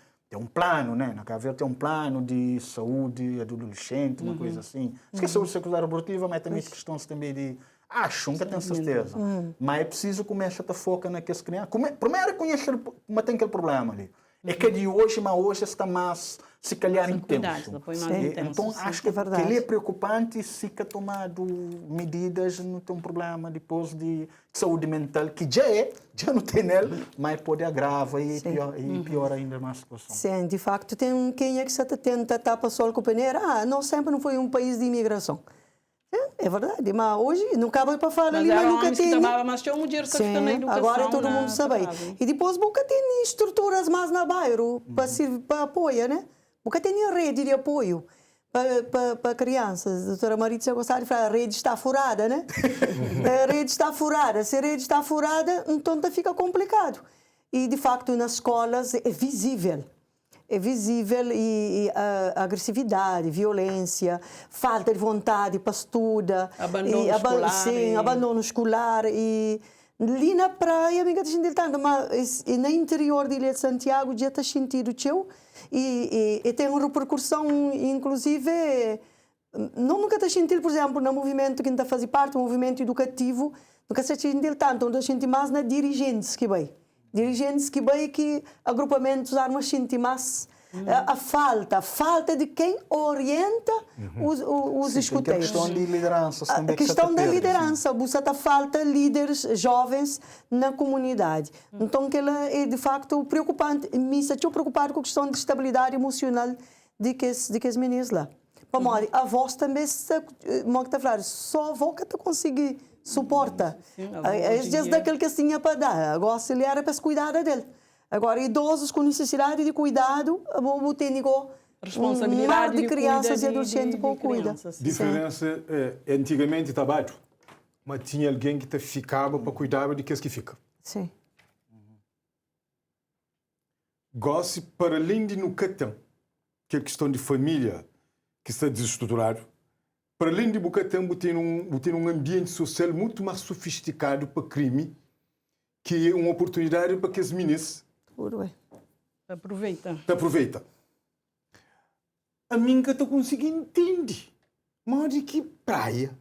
plano, né? Na caveira tem um plano de saúde adolescente, uma coisa assim. Esquece a saúde sexual reprodutiva, mas também questões também de... Acho, nunca tenho certeza. Mas é preciso começar a focar naquelas crianças. Primeiro, conhecer como tem aquele problema ali. É que de hoje, mas hoje está mais, se calhar, intenso. Então, acho que ele é preocupante se que tomado medidas, não tem um problema depois de saúde mental, que já não tem nele, mas pode agravar e pior ainda mais a situação. Sim, de facto, tem quem é que se tenta tapar sol com peneira. Nós sempre não foi um país de imigração. É verdade, mas hoje não cabe para falar ali, mas nunca tem. Mas tinha um dinheiro que fica na educação. Agora todo mundo sabe. E depois nunca tem estruturas mais na bairro para apoio, né? Nunca tem rede de apoio para crianças. A doutora Maritza gostava de falar, a rede está furada, né? A rede está furada. Se a rede está furada, então fica complicado. E de facto nas escolas é visível. É visível e agressividade, violência, falta de vontade para estudar. Abandono escolar. Sim, abandono escolar. E Ali na praia, me está sentindo tanto, mas e na interior de Ilha de Santiago já está sentindo teu e tem uma repercussão, inclusive, nunca está sentindo, por exemplo, no movimento que está fazendo parte, o movimento educativo, nunca está sentindo tanto, onde está mais na dirigentes que vai. Dirigentes que vai que agrupamentos armas sentem mais a falta de quem orienta os escuteiros. A questão de liderança também. A questão da liderança, você falta líderes jovens na comunidade. Então, que ela é de facto preocupante. Me estou preocupado com a questão de estabilidade emocional de que os meninos lá. Para a voz também, só a avó que consegue suporta. Às vezes daquele que tinha para dar. Agora, se ele era para se cuidar dele. Agora, idosos com necessidade de cuidado, o técnico responsabilidade de crianças e adolescentes que cuida. Diferença é, antigamente estava, mas tinha alguém que te ficava para cuidar de que fica. Sim. Gosto para além de no catão, que é questão de família que está desestruturado, para além de Bucatão, tem um ambiente social muito mais sofisticado para crime, que é uma oportunidade para que as meninas aproveita. A mim que eu consigo entender, mas de que praia?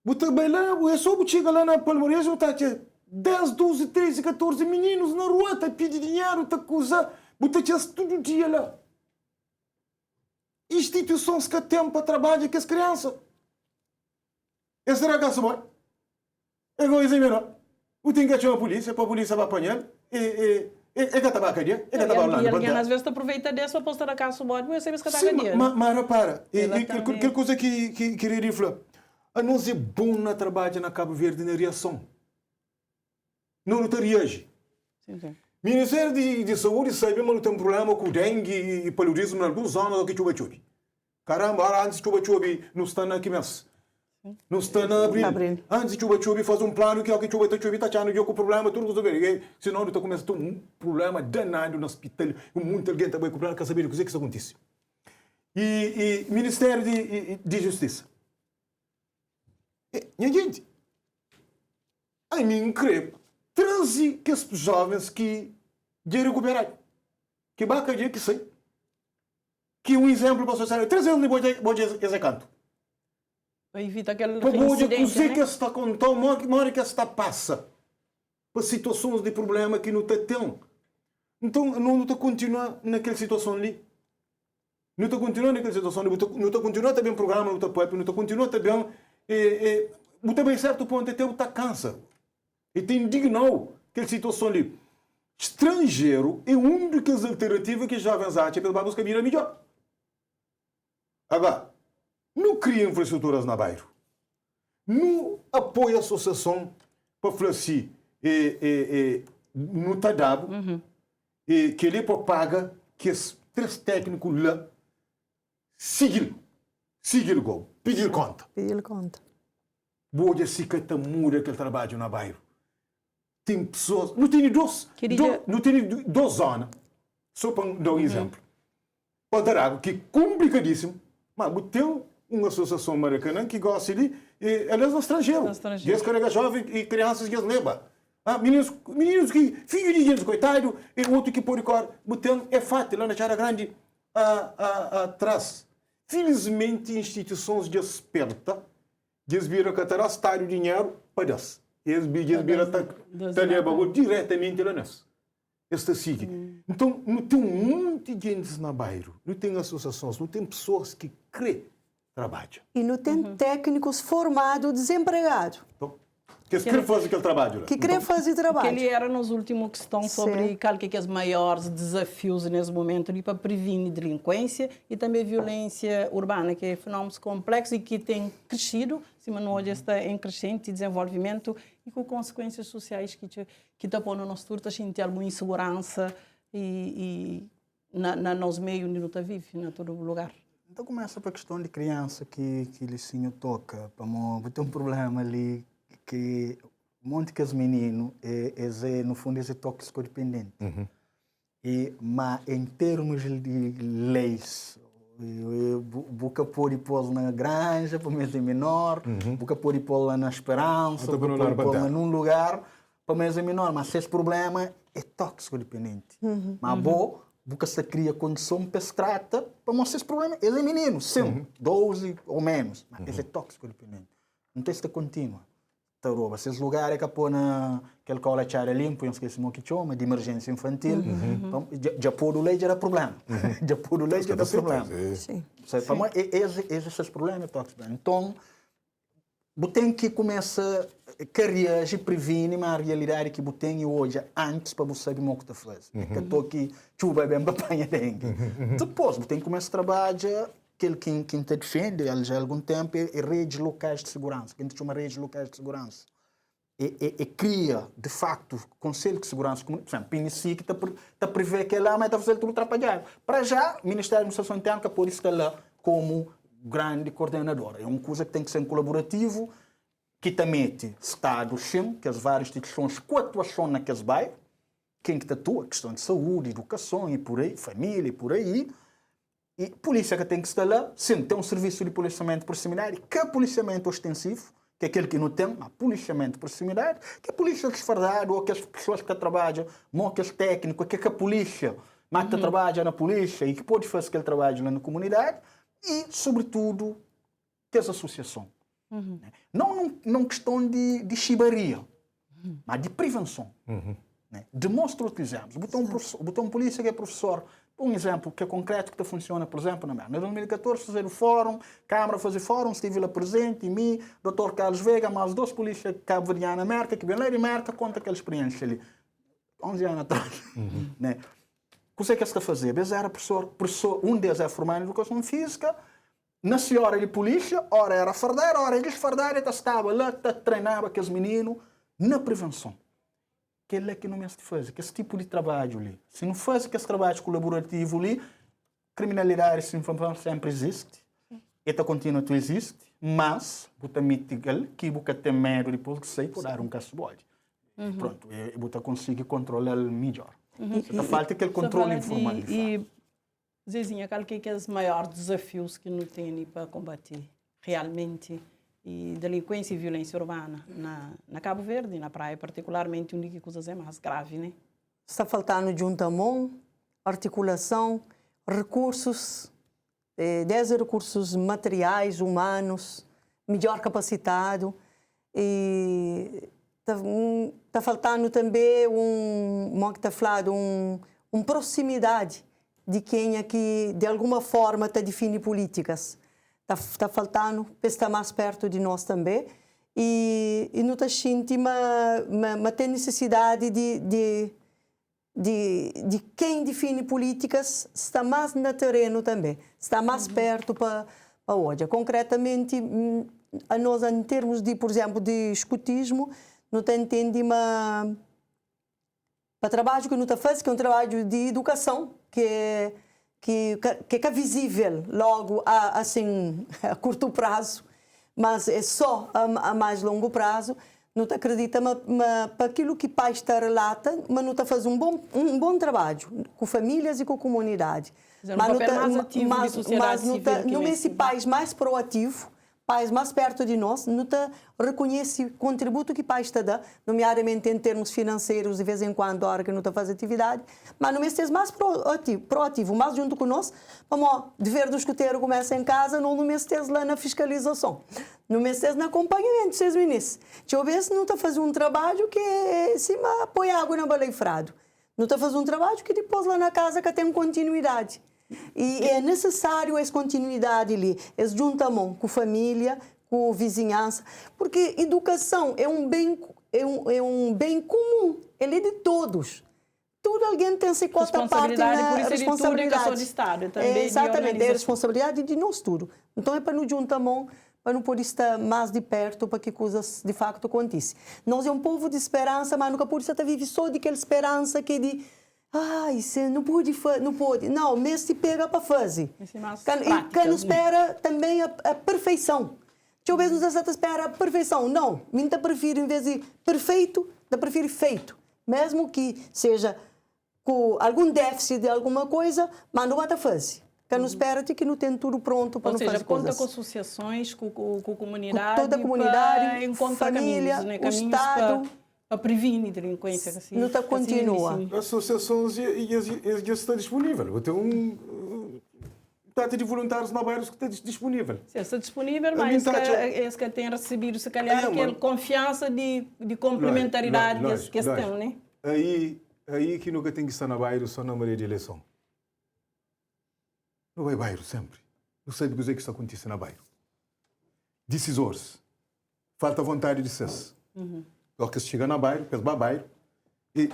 Você vai lá, é só você chegar lá na Palmeiras, está 10, 12, 13, 14 meninos na rua, está pedindo dinheiro, está acusando, você está todo dia lá. Instituições que têm para trabalhar com as crianças. Esse será que é bom? É igual isso aí mesmo. O tem que chamar a polícia, para a polícia vai apanhar. É que está a cadeia. É que está lá. E alguém às vezes aproveita dessa para postar a casa bom, mas você vê que está a cadeia. Mas repara, que coisa que queria falar. A nós é bom na trabalho na Cabo Verde na reação. Não está reage. Sim. Ministério de Saúde sabe que não tem problema com dengue e paludismo em algumas zonas que chuva-chuva. Caramba, antes de chuva-chuva não está na quimessa. Não está na abril. Antes de chuva-chuva faz um plano que chuva está achando com problema, tudo resolver. Senão não está começando a ter um problema danado no hospital. Muita gente está com problema, quer saber o que acontece. E Ministério de Justiça. Minha gente, a mim creio. Transe que os jovens que de recuperar, que baca de que sei, que um exemplo para a sociedade, 3 anos de esse canto. Para evitar aquele incidente, né? Que está contando, uma hora que está passa, para situações de problema que não está tendo. Então, não está continuando naquela situação ali. Não está continuando naquela situação ali, não está continuando também o programa, não está continuando também, não bem certo ponto, até está cansa. E tem indignado aquela situação ali. Estrangeiro é uma das alternativas que já avançaram para buscar vida melhor. Agora, não cria infraestruturas na bairro. Não apoia a associação para falar assim, não está dado, que ele paga que os 3 técnicos lá seguir o gol, pedir conta. Boa se que está muda aquele trabalho na bairro. Tem pessoas, não tem duas zonas, só para dar um exemplo. Pode dar algo que é complicadíssimo, mas tem uma associação americana que gosta de, aliás, no estrangeiro. Eles carregam jovens e crianças que eles levam. Meninos que, filhos de gente, coitado, e outro que pode correr. É fácil, lá na Chara Grande, atrás. Felizmente, instituições de esperta, eles viram que terão dinheiro para isso. Eles viram diretamente lá nessa. Esta siga. Então, não tem um monte de gente na bairro, não tem associações, não tem pessoas que querem trabalho. E não tem técnicos formados, desempregados. Então, que querem fazer aquele trabalho. Que querem fazer trabalho. Que ele era nos últimos questões sobre qual que é os maiores desafios nesse momento para prevenir delinquência e também violência urbana, que é fenômenos complexos e que tem crescido, mas hoje está em crescente desenvolvimento e com consequências sociais que está pondo nos turtos, a gente tem alguma insegurança e na nos meios onde não está vive, em todo lugar. Então começa para a questão de criança que ele sim toca, para ter um problema ali que um monte de meninos no fundo é toxicodependente. Mas em termos de leis, Buca pôr e pôr na granja, para mês é menor, buca pôr e pôr na esperança, buca pôr e pôr num lugar, para mês é menor. Mas esse problema é tóxico dependente. Mas bom, buca se cria condição para se trata, para mostrar esse problema. Ele é menino, sim, 12 ou menos, mas ele é tóxico dependente. Não tem esta contínua. Taroba, esses lugares que põe aquele cola chara limpo, eu esqueci o que chama, de emergência infantil, já pôr o leite era problema. Já pôr o leite era problema. Sim. Esses problemas tóxicos. Então, você tem que começar a reagir e prevenir, mas a realidade é que você tem hoje antes para você saber o que está fazendo. Que estou aqui, chuva bem para apanhar dengue. Depois, você tem que começar a trabalhar. Quem te defende já há algum tempo é redes locais de segurança. Quem te chama redes locais de segurança. E cria, de facto, conselho de segurança. Por exemplo, o PNC que está prevê que é lá, mas está fazendo tudo atrapalhado. Para já, o Ministério da Administração Interna, que por isso está lá como grande coordenador. É uma coisa que tem que ser colaborativo, que também mete Estado, sim, que as várias instituições que atuação naqueles bairros, quem que atua, questão de saúde, educação e por aí, família e por aí. E polícia que tem que estar lá, sim, tem um serviço de policiamento de proximidade, que é policiamento ostensivo, que é aquele que não tem, mas policiamento de proximidade, que é polícia disfarçada, ou que as pessoas que trabalham, não que os técnicos, que é a polícia, mas que trabalha na polícia e que pode fazer aquele trabalho lá na comunidade, e, sobretudo, que as associações. Não questão de chibaria, mas de prevenção. Demonstra outros exemplos. Botou um polícia que é professor. Um exemplo que é concreto que funciona, por exemplo, na Merda. Em 2014, fazer o fórum, Câmara fazer fórum, estive lá presente, e mim, Dr. Carlos Veiga, mais 2 polícias cabo-verdianos na Merca, que vem lá de Merca, conta aquela experiência ali. 11 anos atrás. Né? O que é que está a fazer? Era professor, um deles é formado em Educação Física, na senhora de polícia, ora era fardeira, ora desfardeira, estava lá, treinava aqueles meninos na prevenção. Que é que não me faz, que esse tipo de trabalho ali. Se não faz esse trabalho colaborativo ali, criminalidade sempre existe, esta continua a existe, mas você mitiga que você tem medo depois que sai por dar um caço-bode. Pronto, e você consegue controlar melhor. Falta aquele controle informal. E, Zezinha, qual que é os maiores desafios que não tem para combater realmente e delinquência e violência urbana na Cabo Verde, na praia, particularmente, onde que coisas é mais grave, né? Está faltando juntamão, articulação, recursos, desde recursos materiais, humanos, melhor capacitado. E está faltando também proximidade de quem aqui, de alguma forma, está define políticas. Está faltando, está mais perto de nós também. E não está sentindo, mas tem necessidade de quem define políticas, está mais no terreno também, está mais perto para hoje. Concretamente, a nós, em termos de, por exemplo, de escutismo, não está entendendo para trabalho que não está fazendo, que é um trabalho de educação, que é visível logo assim, a curto prazo, mas é só a mais longo prazo. Não te acredita, mas para aquilo que pai está relata, mas não está fazendo um bom trabalho com famílias e com a comunidade. Mas não é esse pai mais proativo, pais mais perto de nós, não reconhece o contributo que o pai está dando, nomeadamente em termos financeiros, de vez em quando, a hora que não está fazendo atividade, mas não é mais proativo, mais junto com nós, vamos, dever do escuteiro começa em casa, não é lá na fiscalização, não é no acompanhamento, vocês ministros. Deixa eu ver se não está fazendo um trabalho que é cima, põe água na baleifrado. Não está fazendo um trabalho que depois lá na casa que tem continuidade. E é necessário essa continuidade ali, esse juntamento com a família, com a vizinhança, porque educação é um bem comum, ele é de todos. Tudo alguém tem essa cota parte na responsabilidade. De Estado, também exatamente, é a responsabilidade de nós tudo. Então é para nos juntamento, para não poder estar mais de perto para que coisas de facto aconteçam. Nós é um povo de esperança, mas nunca pode estar vivo só de aquela esperança que de você não pode. Não, mas se pega para fazer. E quem espera também a perfeição. Deixa eu ver se você espera a perfeição. Não, eu prefiro, em vez de perfeito, eu prefiro feito. Mesmo que seja com algum déficit de alguma coisa, mas não vai fazer. Que não espera que não tem tudo pronto para Ou não seja, fazer conta coisas. com associações, com a comunidade, Com toda a comunidade, para encontrar família, caminhos, né? o Caminhos Estado. para prevenir delinquência. Assim, Não está continua. assim. Associações e está disponível. Tem data de voluntários na bairros que está disponível. Sim, está disponível, A mas minha taxa- esse que tem recebido, se calhar, Aí, aquela mano. confiança de complementaridade que eles têm, né? Aí que nunca tem que estar na bairro só na maioria de eleição. Não vai bairro sempre. Não sei do que está acontecendo na bairro. Decisores. Falta vontade de ser. Só que se chega na bairro, pesa bairro, e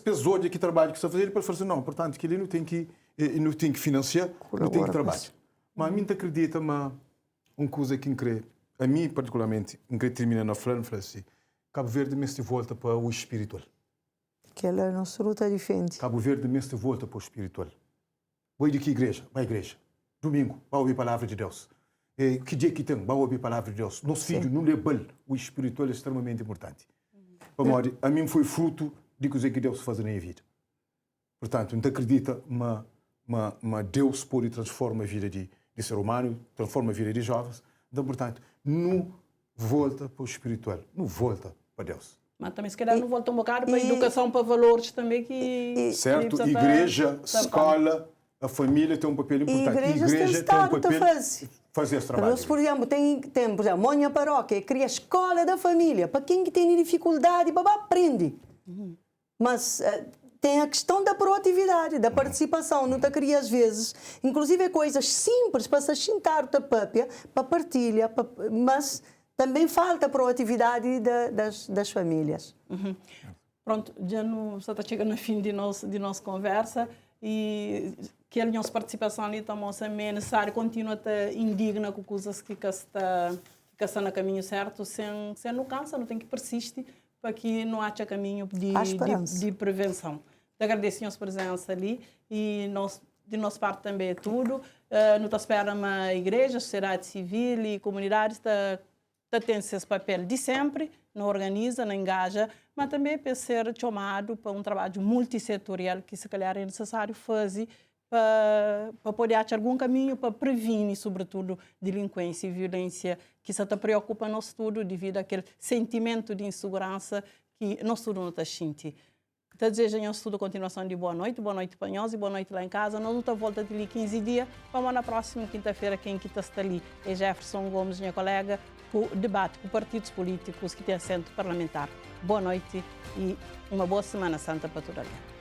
pesou de que trabalho que está fazendo, ele pode fazer não, portanto, que ele não tem que financiar, não tem que trabalhar. Mas a mim acredita uma coisa que crê, a mim particularmente, que termina na frente, assim, Cabo Verde mesmo de volta para o espiritual. Que ela não se luta diferente. Cabo Verde mesmo de volta para o espiritual. Vai de que igreja? Vai à igreja. Domingo, vai ouvir a palavra de Deus. Que dia que tem? Vai ouvir a palavra de Deus. Nosso filho não é belo. O espiritual é extremamente importante. A mim foi fruto de coisa que Deus faz na minha vida. Portanto, não acredita que Deus pode transformar a vida de ser humano, transforma a vida de jovens. Então, portanto, não volta para o espiritual, não volta para Deus. Mas também, se calhar, não volta um bocado para a educação, para valores também que... Certo? Igreja, escola, a família tem um papel importante. Igreja tem um papel fazer esse trabalho. Nós, por exemplo, tem por exemplo, a minha paróquia cria a escola da família. Para quem tem dificuldade, aprende. Mas tem a questão da proatividade, da participação. Não te cria às vezes, inclusive coisas simples para se sentar para partilha, mas também falta proatividade das famílias. Pronto, já está chegando ao fim de nossa conversa e que a nossa participação ali também é necessária, continua a estar indigna com coisas que está no caminho certo, sem não cansa, não tem que persistir para que não haja caminho de prevenção. Te agradeço a nossa presença ali e de nossa parte também é tudo. Não te espera uma igreja, sociedade civil e comunidade tem esse papel de sempre, não organiza, não engaja, mas também para ser chamado para um trabalho multissetorial que se calhar é necessário fazer para poder achar algum caminho para prevenir, sobretudo, delinquência e violência que se preocupa nós tudo devido àquele sentimento de insegurança que nós tudo não está sentindo. Te desejo a tudo continuação de boa noite para nós e boa noite lá em casa. Nós estamos volta de ali 15 dias. Vamos na próxima quinta-feira, quem está ali é Jefferson Gomes, minha colega, com o debate com partidos políticos que têm assento parlamentar. Boa noite e uma boa Semana Santa para toda a gente.